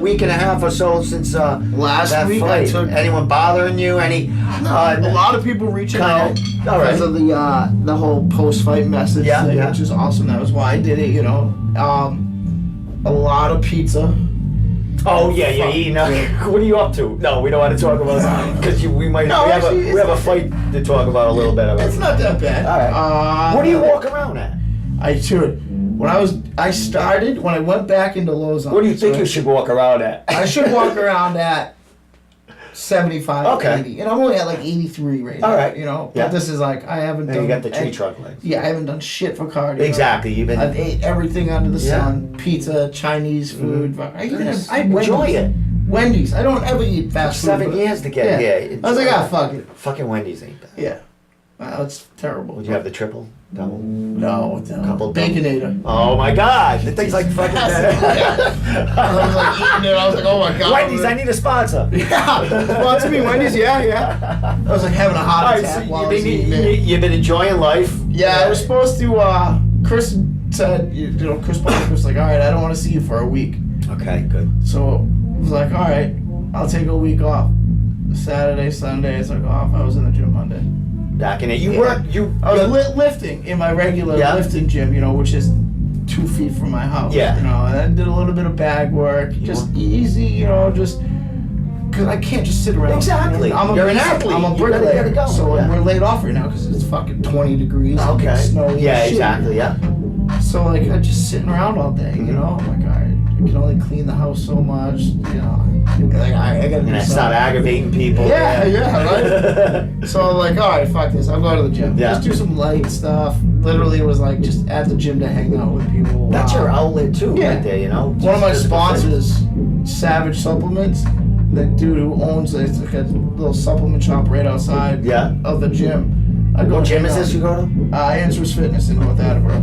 week and a half or so since last that week? fight? Anyone bothering you? A lot of people reaching out because of the whole post-fight message thing, which is awesome. That was why I did it. A lot of pizza. Oh yeah, you're eating. What are you up to? No, we don't want to talk about that because we have a fight to talk about a little bit. It's not that bad. All right. What do you walk around at? When I went back into Lowe's. What do you think you should walk around at? I should walk around at 75, 80. And I'm only at 83 right now. All right. But this is I haven't done. You got the tree trunk legs. Yeah, I haven't done shit for cardio. Exactly. I've ate everything under the sun. Pizza, Chinese food. I enjoy it. Wendy's. I don't ever eat fast food. 7 years to get here. I was like, fuck it. Fucking Wendy's ain't bad. Yeah. Wow, it's terrible. Would you have the triple? Double? No. Couple Baconator. Oh my god. The thing's like fucking I was eating it. I was like, oh my god. Wendy's, I need a sponsor. Yeah. Sponsor me, Wendy's. Yeah. I was having a heart attack while I was eating it. You've been enjoying life? Yeah, I was supposed to, Chris said, Chris Parker was like, all right, I don't want to see you for a week. Okay, good. So I was like, all right, I'll take a week off. Saturday, Sunday, I took off. I was in the gym Monday. Back in it. I was lifting in my regular lifting gym, which is 2 feet from my house. Yeah. And I did a little bit of bag work, just easy, just because I can't just sit around. Exactly. You're an athlete. I'm a bricklayer. Go. So we're laid off right now because it's fucking 20 degrees. Okay. It's snowy. Yeah, exactly. Yeah. So I'm just sitting around all day. I'm like, all right, I can only clean the house so much. I gotta. And I start aggravating people. Yeah, right. So I'm like, all right, fuck this. I'll go to the gym. Yeah. Just do some light stuff. Literally, it was just at the gym to hang out with people. That's your outlet too, right there. One of my sponsors Savage Supplements. The dude who owns it's like a little supplement shop right outside of the gym. I go What gym hang is out- this you go to? Answers Fitness in North Attleboro.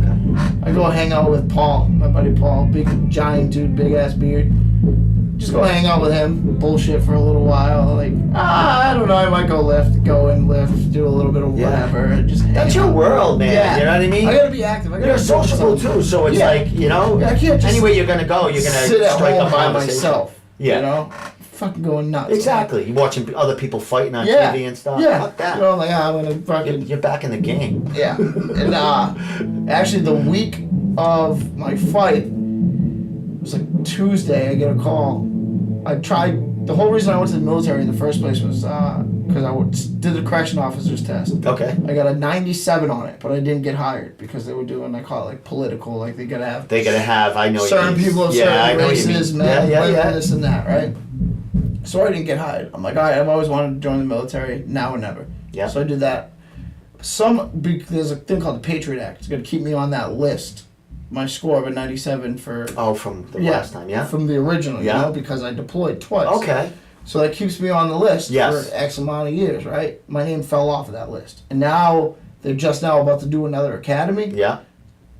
I go hang out with Paul, my buddy Paul, big giant dude, big ass beard. Just go hang out with him, bullshit for a little while. Like, I don't know, I might go lift, do a little bit of whatever. Just hang That's your out. world, man. Yeah. You know what I mean? I gotta be active. I gotta You're do sociable something. too, so it's Yeah. like, you know, Yeah, I can't just anywhere you're gonna go, you're gonna sit at strike home up by conversation. myself. Yeah. You know? Fucking going nuts. Exactly. You're watching other people fighting on Yeah. TV and stuff. Yeah. Fuck that. You know, I'm like, I'm gonna fucking. You're back in the game. Yeah. And actually, the week of my fight, it was like Tuesday, I get a call. I tried. The whole reason I went to the military in the first place was because did the correction officer's test. Okay. I got a 97 on it, but I didn't get hired because they were doing, I call it like political, like they gotta have. I know certain people of certain races, men, yeah, women, this and that, right? So I didn't get hired. I'm like, all right, I've always wanted to join the military, now or never. Yeah. So I did that. There's a thing called the Patriot Act. It's going to keep me on that list. My score of a 97 for... Oh, from the last time, yeah? From the original, you know, because I deployed twice. Okay. So that keeps me on the list Yes. for X amount of years, right? My name fell off of that list. And now, they're just now about to do another academy. Yeah.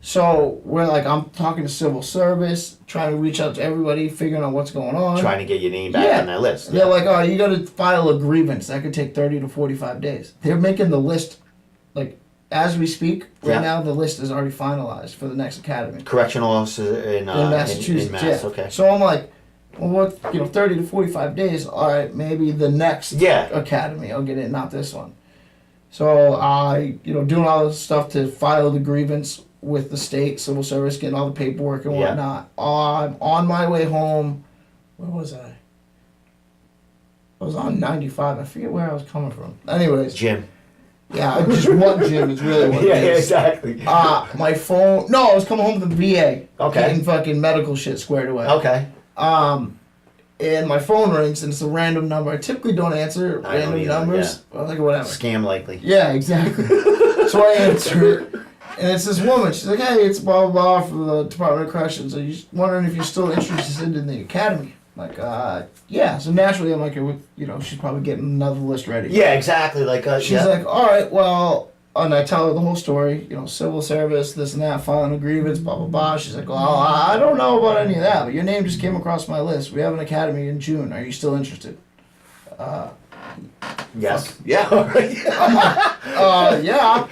So I'm talking to civil service, trying to reach out to everybody, figuring out what's going on. Trying to get your name back on that list. And they're like, oh, you got to file a grievance. That could take 30 to 45 days. They're making the list, like, as we speak, right now, the list is already finalized for the next academy. Correctional officer in Massachusetts, in Mass, yeah. okay. So I'm like, well, what, 30 to 45 days, all right, maybe the next academy, I'll get it, not this one. So I, doing all this stuff to file the grievance with the state civil service, getting all the paperwork and whatnot. I'm on my way home. Where was I? I was on 95. I forget where I was coming from. Anyways. Gym. Yeah, just one gym is really what it is. Yeah, exactly. My phone. No, I was coming home from the VA. Okay. Getting fucking medical shit squared away. Okay. And my phone rings and it's a random number. I typically don't answer random numbers. Yeah. I was like, whatever. Scam likely. Yeah, exactly. So I answer it. And it's this woman. She's like, hey, it's blah, blah, blah from the Department of Corrections. Are you wondering if you're still interested in the academy? I'm like, yeah. So naturally, I'm like, she's probably getting another list ready. Yeah, exactly. Like, she's like, all right, well, and I tell her the whole story, civil service, this and that, filing a grievance, blah, blah, blah. She's like, well, I don't know about any of that, but your name just came across my list. We have an academy in June. Are you still interested? Yes. Fuck. Yeah. I'm like, yeah.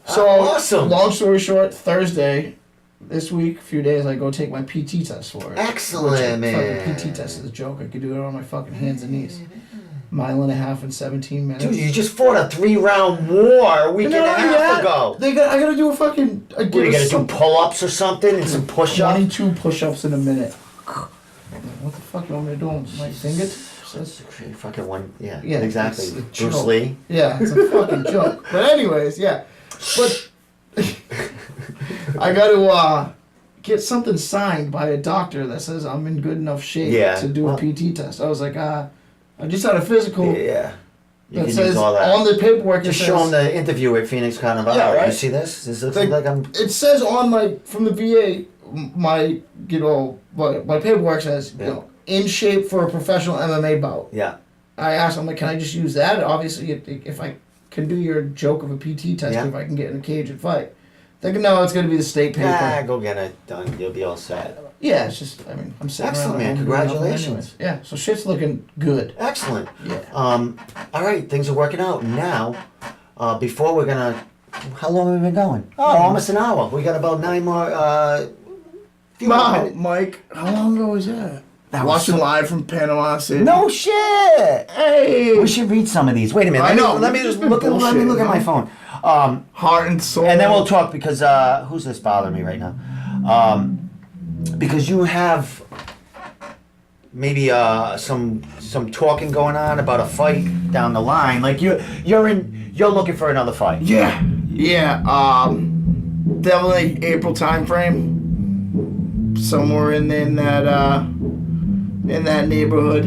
So, awesome. Long story short, Thursday, this week, a few days, I go take my PT test for it. Excellent, man. Fucking PT test is a joke. I could do it on my fucking hands and knees. Mile and a half in 17 minutes. Dude, you just fought a 3-round war a week and a half ago. I gotta do a fucking... What, you gotta do pull-ups or something and some push-ups? 22 push-ups in a minute. What the fuck you want me to do? My fingers? Fucking one, yeah exactly. It's Bruce Lee. Yeah, it's a fucking joke. But anyways, yeah. But I gotta get something signed by a doctor that says I'm in good enough shape to do a PT test. I was like, I just had a physical. Yeah. You that can says use all that. on the paperwork. Just show them the interview at Phoenix Carnival. Yeah, right. You see this? Does it look like I'm... It says on from the VA, my paperwork says, in shape for a professional MMA bout. Yeah. I asked him, like, can I just use that? Obviously, if I can do your joke of a PT test, if I can get in a cage and fight. Thinking, no, it's going to be the state paper. Go get it done. You'll be all set. Yeah, it's just, I'm sitting excellent, around. Man. Congratulations. Yeah, so shit's looking good. Excellent. Yeah. All right, things are working out. Now, before we're going to... How long have we been going? Oh, almost an hour. We got about 9 more... Wow, Mike, how long ago was that? Watching live from Panama City. No shit! Hey! We should read some of these. Wait a minute. I know. Let me look at my phone. Heart and soul. And then we'll talk because who's this bothering me right now? Because you have maybe some talking going on about a fight down the line. Like you're looking for another fight. Yeah. Definitely April time frame. Somewhere in that neighborhood.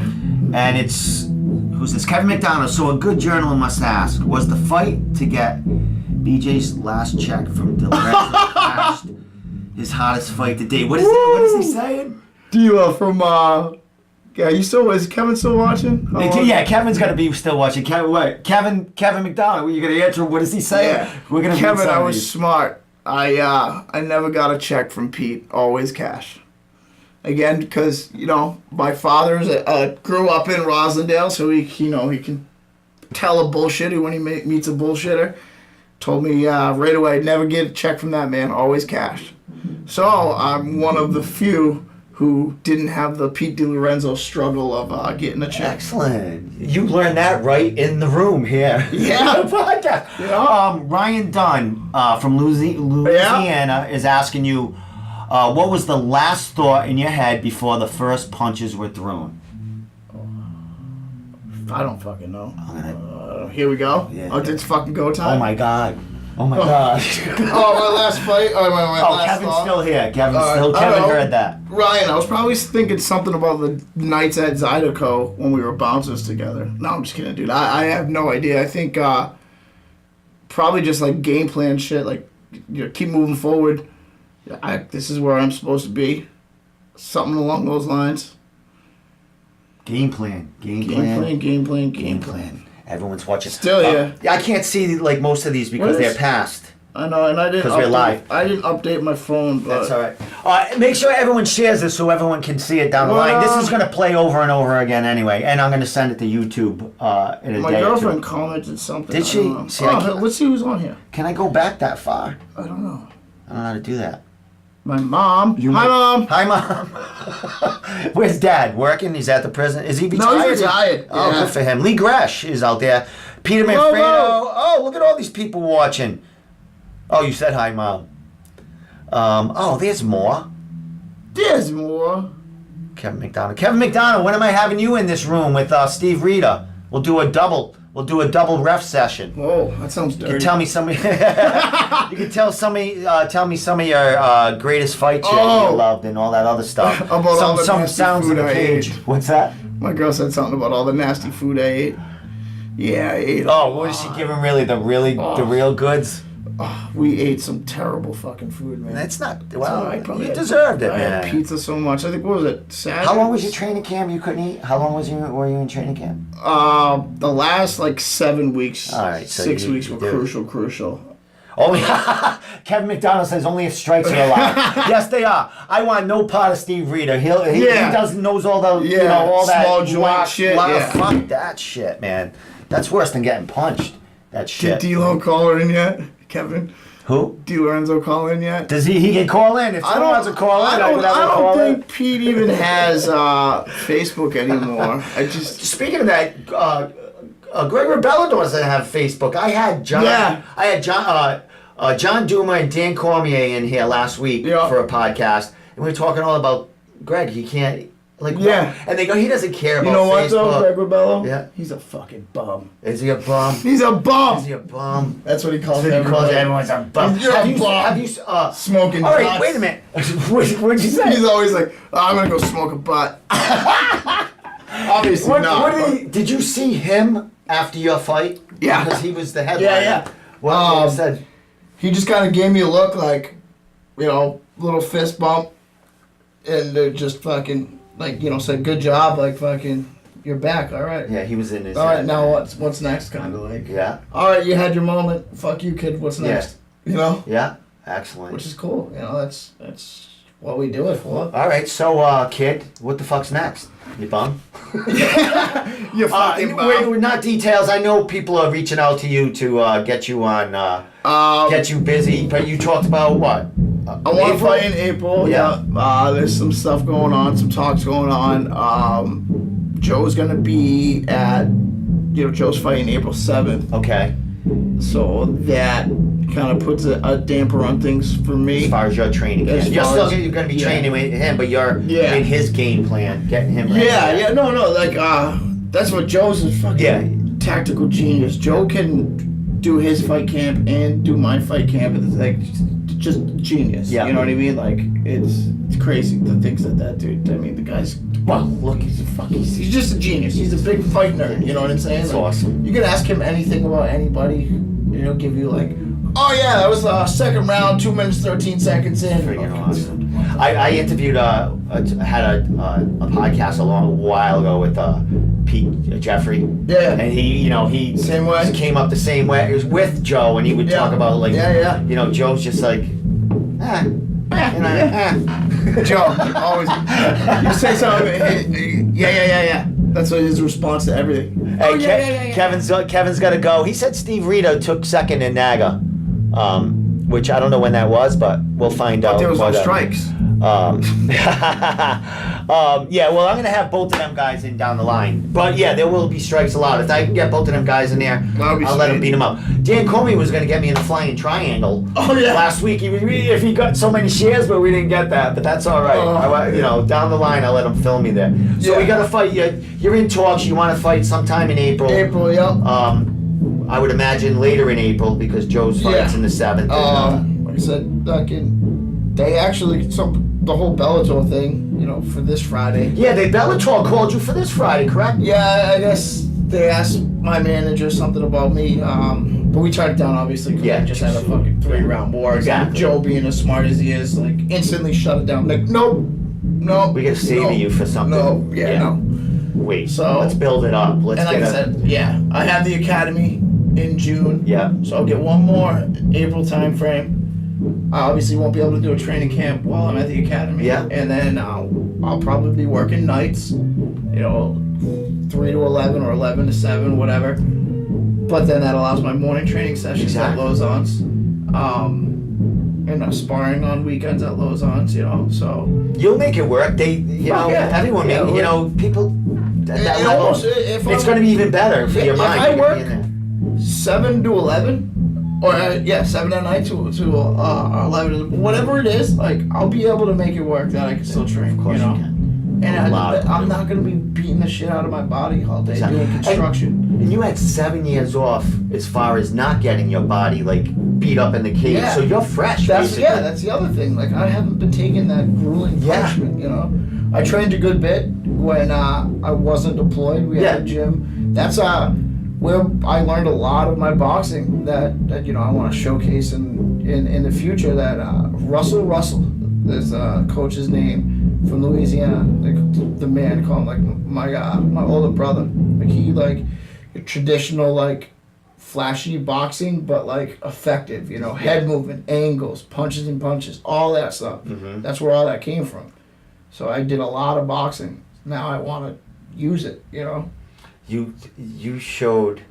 And it's who's this? Kevin McDonald. So a good journalist must ask: was the fight to get BJ's last check from Dylan his hottest fight to date? What is he saying? Dealer from Yeah, is Kevin still watching? Yeah, Kevin's got to be still watching. Kevin McDonald, you going to answer? What does he say? Yeah. We're gonna Kevin, I was smart. I never got a check from Pete. Always cash. Again, because, my father grew up in Roslindale, so he can tell a bullshitter when he meets a bullshitter. Told me right away, never get a check from that man, always cash. So I'm one of the few who didn't have the Pete DiLorenzo struggle of getting a check. Excellent. You learned that right in the room here. Yeah. The podcast. Yeah. Ryan Dunn from Louisiana is asking you, what was the last thought in your head before the first punches were thrown? I don't fucking know. Here we go. Yeah. Oh, it's fucking go time. Oh my god. Oh my god. My last fight. My last Kevin's thought. still here. Kevin heard that. Ryan, I was probably thinking something about the Nightside Zydeco when we were bouncers together. No, I'm just kidding, dude. I have no idea. I think probably just like game plan shit. Like, keep moving forward. This is where I'm supposed to be. Something along those lines. Game plan. Everyone's watching. Still here. I can't see like most of these because they're past. I know, and I didn't. Because we're live. I didn't update my phone, but that's all right. Make sure everyone shares this so everyone can see it down the line. This is going to play over and over again anyway, and I'm going to send it to YouTube in a day. My girlfriend commented something. Did she? Let's see who's on here. Can I go back that far? I don't know. I don't know how to do that. My mom. Mom. Hi, Mom. Where's Dad? Working? He's at the prison. Is he retired? No, he's retired. Oh, yeah. Good for him. Lee Gresh is out there. Peter Manfredo. Oh, look at all these people watching. Oh, you said hi, Mom. There's more. There's more. Kevin McDonald, when am I having you in this room with Steve Rita? We'll do a double ref session. Whoa, that sounds dirty. You can tell me some. You can tell me some of your greatest fights you loved and all that other stuff. About some sounds of the page. What's that? My girl said something about all the nasty food I ate. Yeah, I ate. What is she giving? Really, the real goods. We ate some terrible fucking food, man. That's not. You deserved it, I man. had pizza so much. I think, what was it, Saturday? How long was your training camp? You couldn't eat. How long were you in training camp? The last 7 weeks. All right, so 6 weeks were crucial. Oh, Kevin McDonald says only if strikes are allowed. Yes, they are. I want no part of Steve Rita. He knows all the all that small joint shit. Fuck that shit, man. That's worse than getting punched. That shit. Did D-Lo call her in yet, Kevin? Who? DiLorenzo call in yet? Does he can call in? If someone wants to call in, I don't think Pete even has Facebook anymore. Speaking of that, Greg Rebella doesn't have Facebook. I had John. Yeah. I had John Duma and Dan Cormier in here last week for a podcast, and we were talking all about Greg. He can't. And they go, he doesn't care about Facebook. You know what, though, Greg Rebella? Yeah. He's a fucking bum. Is he a bum? He's a bum. Is he a bum? That's what he calls everyone. He calls everyone's a bum. Have you smoking all right, butts. wait a minute. What'd you say? He's always like, I'm going to go smoke a butt. Obviously not. Did you see him after your fight? Yeah. Because he was the headliner. Yeah. What he said? He just kind of gave me a look like, little fist bump. And just fucking... said, good job, fucking, you're back, all right. Yeah, he was in his... All right, now what's next, kind of like. Yeah. All right, you had your moment, fuck you, kid, what's next? Yeah. Yeah, excellent. Which is cool, that's what we do it for. All right, so, kid, what the fuck's next? You bum? You fucking bum. Wait, not details. I know people are reaching out to you to get you on, get you busy, but you talked about what? I want to fight in April. Yeah. There's some stuff going on, some talks going on. Joe's gonna be at, Joe's fighting April 7th. Okay. So that kind of puts a damper on things for me. As far as your training, you're gonna be training with him, but you're in his game plan, getting him ready. That's what Joe's is fucking tactical genius. Joe can do his fight camp and do my fight camp. It's just genius. Yeah. You know what I mean? It's crazy the things that dude. I mean, the guy's he's just a genius. He's a big fight nerd. You know what I'm saying? It's awesome. You can ask him anything about anybody. He'll give you oh yeah, that was the second round, 2 minutes 13 seconds in. Freaking awesome. I interviewed, had a podcast a while ago with Pete Jeffrey. Yeah. And he Same way? came up the same way. It was with Joe, and he would talk about Joe's just like, Joe, always. You say something, yeah. That's what his response to everything. Hey, Kevin's got to go. He said Steve Rita took second in NAGA, which I don't know when that was, but we'll find out. There was no strikes. Yeah, well, I'm going to have both of them guys in down the line. But yeah, there will be strikes allowed. If I can get both of them guys in there, I'll let them beat them up. Dan Comey was going to get me in the flying triangle last week. If he got so many shares, but we didn't get that. But that's all right. Down the line, I'll let him film me there. So we got to fight. You're in talks. You want to fight sometime in April. I would imagine later in April because Joe's fight's in the 7th. Like I said, they actually the whole Bellator thing, for this Friday. Yeah, Bellator called you for this Friday, correct? Yeah, I guess they asked my manager something about me, but we tried it down obviously because I just had a fucking 3-round war. Exactly. Joe being as smart as he is, instantly shut it down. Nope. We gotta save you for something. No. Wait. So let's build it up. I have the academy in June. Yeah. So I'll get one more April time frame. I obviously won't be able to do a training camp while I'm at the academy. Yeah. And then I'll probably be working nights, 3 to 11 or 11 to 7, whatever. But then that allows my morning training sessions at Lausanne's. And sparring on weekends at Lausanne's, so. You'll make it work. Everyone, people at that level, it's going to be even better for your mind. If I work 7 to 11, or 7 at night to 11, whatever it is, I'll be able to make it work that I can still train. Of course you can. And I'm not going to be beating the shit out of my body all day doing construction. And you had 7 years off as far as not getting your body beat up in the cage, so you're fresh. That's the other thing. I haven't been taking that grueling punishment. I trained a good bit when I wasn't deployed. We had a gym. That's where I learned a lot of my boxing that I want to showcase in the future. That Russell is coach's name from Louisiana. The man, call him my older brother. He traditional flashy boxing, but effective. Head movement, angles, punches and punches, all that stuff. Mm-hmm. That's where all that came from. So I did a lot of boxing. Now I want to use it. You showed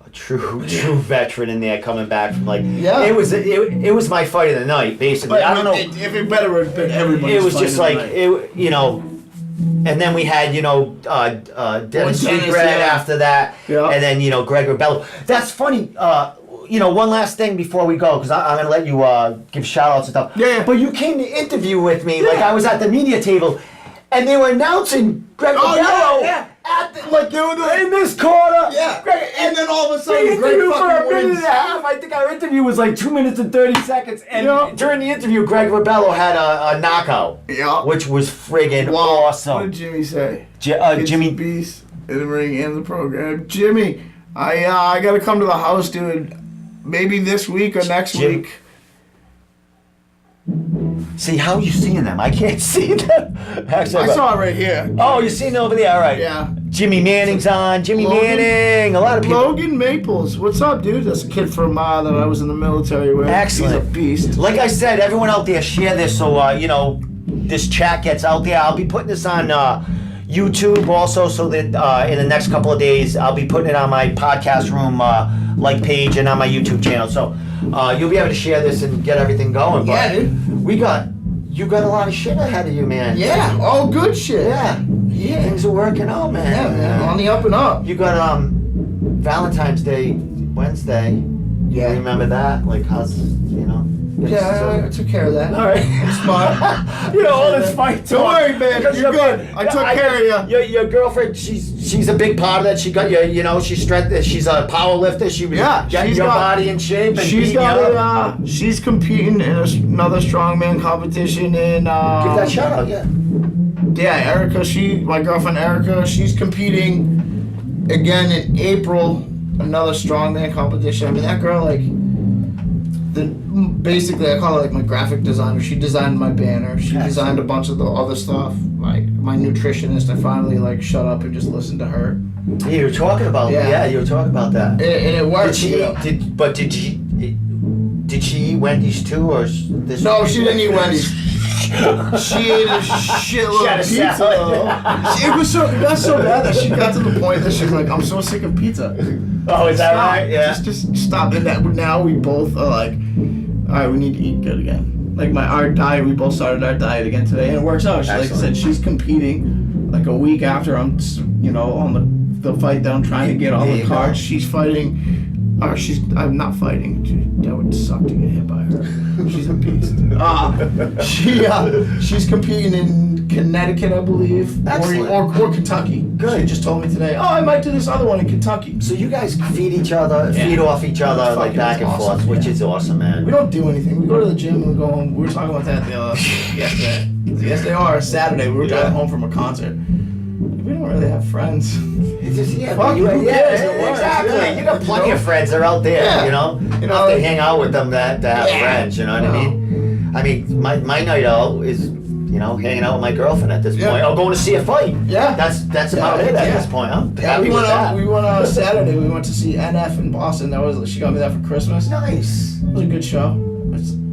a true veteran in there coming back from it was my fight of the night basically. But, I don't know if it better would have been everybody's. It was just and then we had Dennis Sweetbread after that, and then Greg Rebello. That's funny. One last thing before we go, because I'm gonna let you give shout outs and stuff. Yeah. But you came to interview with me I was at the media table, and they were announcing Greg Rebello. They were in this corner. Yeah. And then all of a sudden, Greg for a minute and a half. I think our interview was 2 minutes and 30 seconds. And during the interview, Greg Rebello had a knockout. Yeah. Which was friggin' awesome. What did Jimmy say? Jimmy Beast in the ring and the program. Jimmy, I gotta come to the house, dude. Maybe this week or next week. See, how are you seeing them? I can't see them. Actually, I saw it right here. Oh, you're seeing it over there? All right. Yeah. Jimmy Manning's on. Manning. A lot of people. Logan Maples. What's up, dude? That's a kid from that I was in the military with. Excellent. He's a beast. Like I said, everyone out there, share this so, this chat gets out there. I'll be putting this on YouTube also so that in the next couple of days, I'll be putting it on my podcast room page and on my YouTube channel. So you'll be able to share this and get everything going. Yeah, dude. You got a lot of shit ahead of you, man. Yeah, all good shit. Yeah. Things are working out, man. Yeah, man. On the up and up. You got Valentine's Day Wednesday. Yeah. You remember that? How's Yeah, I took care of that. All right. I'm smart. All this fight. Don't worry, man. You're good. I took care of you. Your girlfriend, she's a big part of that. She got she's a power lifter. She was getting your body in shape and she's competing in another strongman competition in give that shout out, Yeah, Erica, my girlfriend Erica, she's competing again in April, another strongman competition. I mean, that girl, the basically, I call her like my graphic designer. She designed my banner. She designed a bunch of the other stuff. Like my nutritionist, I finally like shut up and just listened to her. Yeah, you were talking about you were talking about that. And it worked. Did she eat Wendy's too, or this? No, she didn't eat Wendy's. She ate a shitload of pizza. It got so bad that she got to the point that she was like, I'm so sick of pizza. Oh, is that right? Yeah. Just stop. And that now we both are like, all right, we need to eat good again. Like our diet, we both started our diet again today, and it works out. She, like I said, she's competing like a week after I'm, on the fight that I'm trying to get on the card. She's fighting. I'm not fighting. That would suck to get hit by her. She's a beast. She's competing in Connecticut, I believe, or Kentucky. Good. She just told me today. Oh, I might do this other one in Kentucky. So you guys feed off each other like back and forth, which is awesome, man. We don't do anything. We go to the gym and we go home. We were talking about that yesterday. Yesterday or Saturday, we were driving home from a concert. We don't really have friends. It's just, who cares? It works. Exactly. Yeah. You got plenty of friends. They're out there, you know. You don't have to hang out with them to have friends. You know what I mean? I mean, my night out is, hanging out with my girlfriend at this point. Or going to see a fight. Yeah. That's about it at this point. I'm happy with that. We went on Saturday. We went to see NF in Boston. She got me that for Christmas. Nice. It was a good show.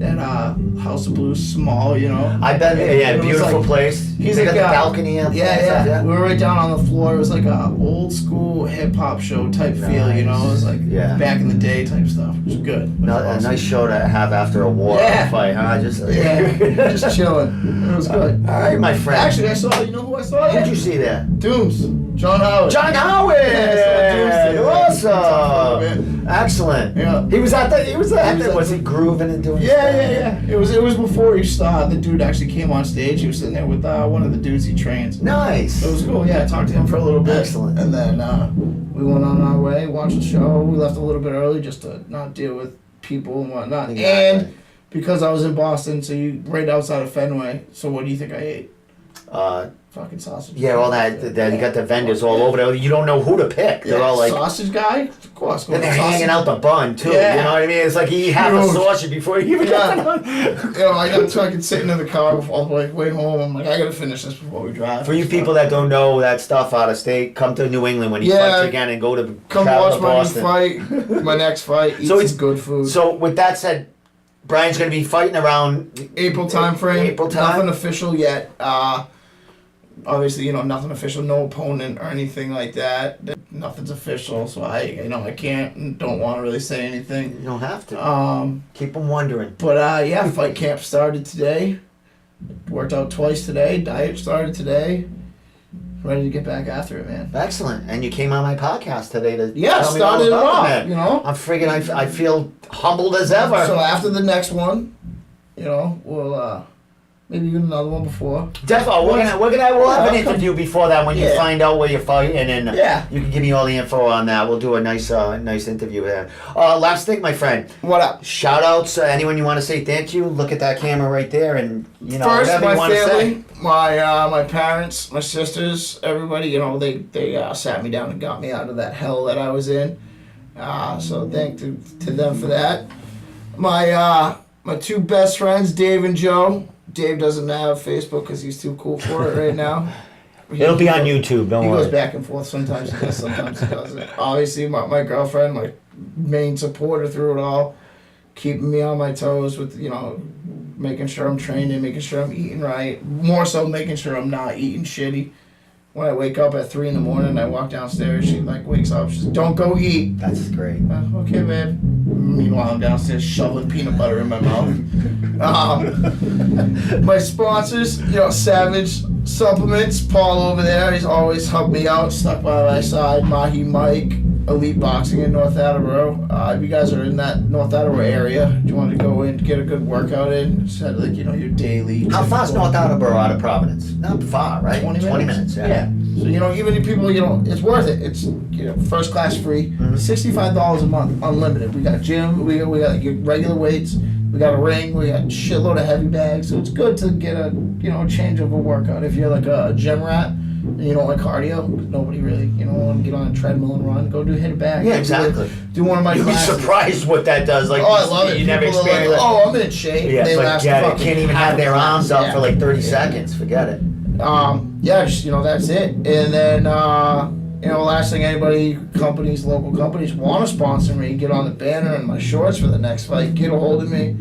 At House of Blues, small, I've been there, yeah, beautiful place. He's like got the balcony. Yeah. We were right down on the floor. It was like a old school hip hop show type feel, It was like back in the day type stuff. It was good. A nice show to have after a war fight, huh? Just chilling. It was good. All right, my friend. Actually, I saw. You know who I saw? Who'd you see there? Dooms. John Howard. Awesome. Excellent. Yeah. He was was he grooving and doing stuff? Yeah. It was before the dude actually came on stage. He was sitting there with one of the dudes he trains. Nice. So it was cool. Yeah, I talked to him for a little bit. Excellent. And then we went on our way, watched the show. We left a little bit early just to not deal with people and whatnot. Exactly. And because I was in Boston, so right outside of Fenway. So what do you think I ate? Fucking sausage. Yeah, all that. You got the vendors all over there. You don't know who to pick. They're all like sausage guy. Of course. And they're hanging out the bun too. Yeah. You know what I mean? It's like you eat half a sausage before you even get the bun. I got fucking sitting in the car all the way home. I'm like, I gotta finish this before we drive. For you people that don't know that stuff out of state, come to New England when he fights again and go to come watch my fight. My next fight. Eat it's good food. So with that said, Brian's gonna be fighting around April time frame. April time. Nothing official yet. Obviously, nothing official, no opponent or anything like that. Nothing's official, so I can't and don't want to really say anything. You don't have to. Keep them wondering. But fight camp started today. Worked out twice today. Diet started today. Ready to get back after it, man. Excellent. And you came on my podcast today to tell me all about it. I'm freaking. I feel humbled as ever. So after the next one, we'll. Maybe even another one before. Definitely. We'll have an interview before that when you find out where you're fighting and you can give me all the info on that. We'll do a nice interview there. Last thing, my friend. What up? Shout outs. Anyone you want to say thank you? Look at that camera right there and First, whatever you want to say. My parents, my sisters, everybody. They sat me down and got me out of that hell that I was in. So thank to them for that. My two best friends, Dave and Joe. Dave doesn't have Facebook because he's too cool for it right now. It'll be on YouTube, don't worry. He goes back and forth. Sometimes he does, sometimes he doesn't. Obviously, my girlfriend, my main supporter through it all, keeping me on my toes with, making sure I'm training, making sure I'm eating right. More so making sure I'm not eating shitty. When I wake up at 3 a.m, I walk downstairs, she wakes up, she says, "Don't go eat." That's great. Okay, babe. Meanwhile, I'm downstairs shoveling peanut butter in my mouth. My sponsors, Savage Supplements, Paul over there, he's always helped me out, stuck by my side. Mahi Mike, Elite Boxing in North Attleboro. If you guys are in that North Attleboro area, do you want to go in, get a good workout in, just had your daily. How far's North Attleboro out of Providence? Not far, right? 20 minutes. Yeah. So even if people, it's worth it. It's first class free, $65 a month, unlimited. We got a gym, we got your regular weights, we got a ring, we got a shitload of heavy bags. So it's good to get a change of a workout. If you're like a gym rat, you don't like cardio, nobody really, want to get on a treadmill and run, go hit it back. Yeah, exactly. Do one of my You'd be classes. surprised what that does. Like, Oh, I love it. You never People are experienced like, that. oh, I'm in shape. Yeah, They last forget it. fucking Can't even half have their a arms class. up for like 30 seconds. Forget it. That's it. And then, last thing local companies want to sponsor me, get on the banner and my shorts for the next fight, get a hold of me.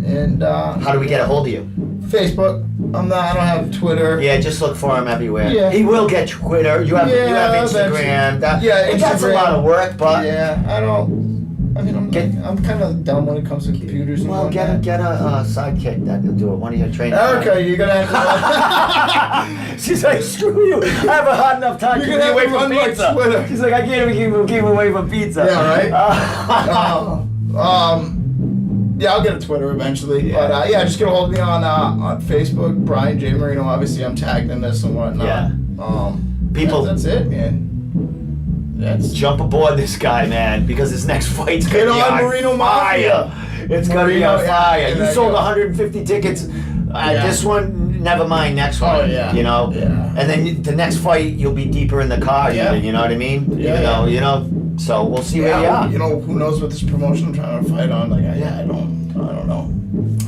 And How do we get a hold of you? Facebook. I don't have Twitter. Yeah, just look for him everywhere. Yeah. He will get Twitter. You have Instagram. That's a Instagram. lot of work, but Yeah, I'm kind of dumb when it comes to computers and well, get a sidekick that'll do it. One of your trainers. Erica, you're gonna have to. She's like, screw you. I have a hard enough time You're keeping gonna away have to from run pizza. like Twitter. She's like, I can't even keep away from pizza. Yeah, right. Yeah, I'll get a Twitter eventually. Yeah. But just get a hold of me on Facebook, Brian J. Marino. Obviously, I'm tagged in this and whatnot. Yeah. People- That's it, man. Jump aboard this guy, man, because his next fight's Get gonna be on on Marino fire. Mafia. It's gonna be on Marino, fire. yeah, You and sold then- 150 tickets. Yeah. This one, never mind. Next one. Oh, yeah. And then the next fight, you'll be deeper in the car. Yeah. You know what I mean? Yeah, Even though, So we'll see where you are. Who knows what this promotion I'm trying to fight on? Like, I don't know.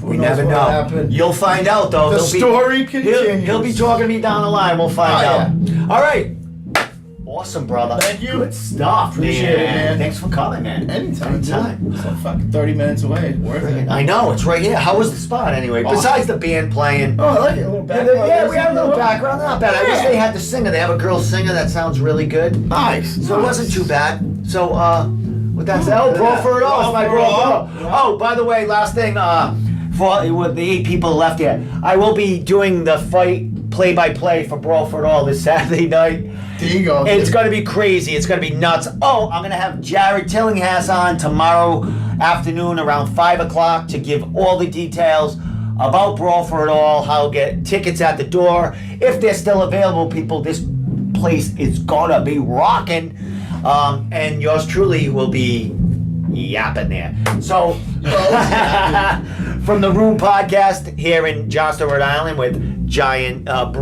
We never know. Happen. You'll find out though. The story He'll continues. be talking to me down the line. We'll find out. Yeah. All right. Awesome, brother. Thank you. Good stuff. Appreciate it, man. Thanks for coming, man. Anytime. Anytime. It's like fucking 30 minutes away. Worth it. I know, it's right here. How was the spot anyway? Awesome. Besides the band playing. Oh, I like it. A little background. Yeah, we have a little background. Not bad. I wish Yeah. they had the singer. They have a girl singer that sounds really good. Nice. So it wasn't too bad. So, with that said, Bro for it all. It's my bro. Oh, by the way, last thing, with the 8 people left here, I will be doing the fight play-by-play for Bro for it all this Saturday night. There you go. It's going to be crazy. It's going to be nuts. Oh, I'm going to have Jared Tillinghast on tomorrow afternoon around 5 o'clock to give all the details about Brawl for It All, how to get tickets at the door. If they're still available, people, this place is going to be rocking. And yours truly will be yapping there. So, from the Room Podcast here in Johnston, Rhode Island with Giant Brian,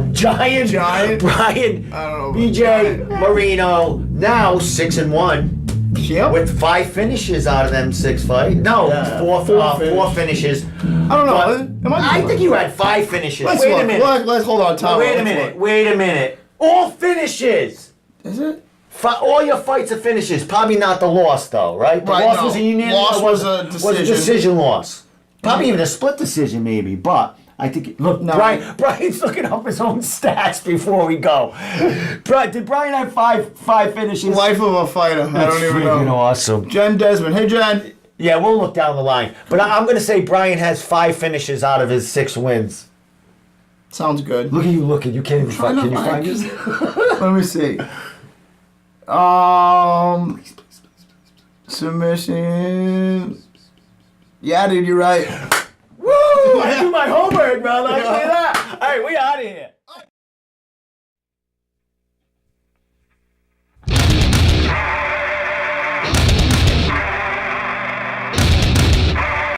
BJ Marino, now 6-1. Yep. With 5 finishes out of them 6 fights. No, Yeah. 4 finishes. I don't know. I think you had 5 finishes. Let's Wait look. a minute. Let's hold on, Tom. Wait a minute. All finishes. Is it? All your fights are finishes. Probably not the loss, though, right? The Right, loss no. was a unanimous. Loss was a Was a decision. decision loss. Probably even a split decision, maybe. But I think. Look, No. Brian's looking up his own stats before we go. Did Brian have five finishes? Life of a fighter. I don't even Freaking know. awesome. Jen Desmond. Hey, Jen. Yeah, we'll look down the line. But I'm going to say Brian has 5 finishes out of his 6 wins. Sounds good. Look at you looking. You can't even find. Can you find this? Let me see. Submission. Yeah, dude, you're right. Woo! I do my homework, brother. I say that. All right, we out of here.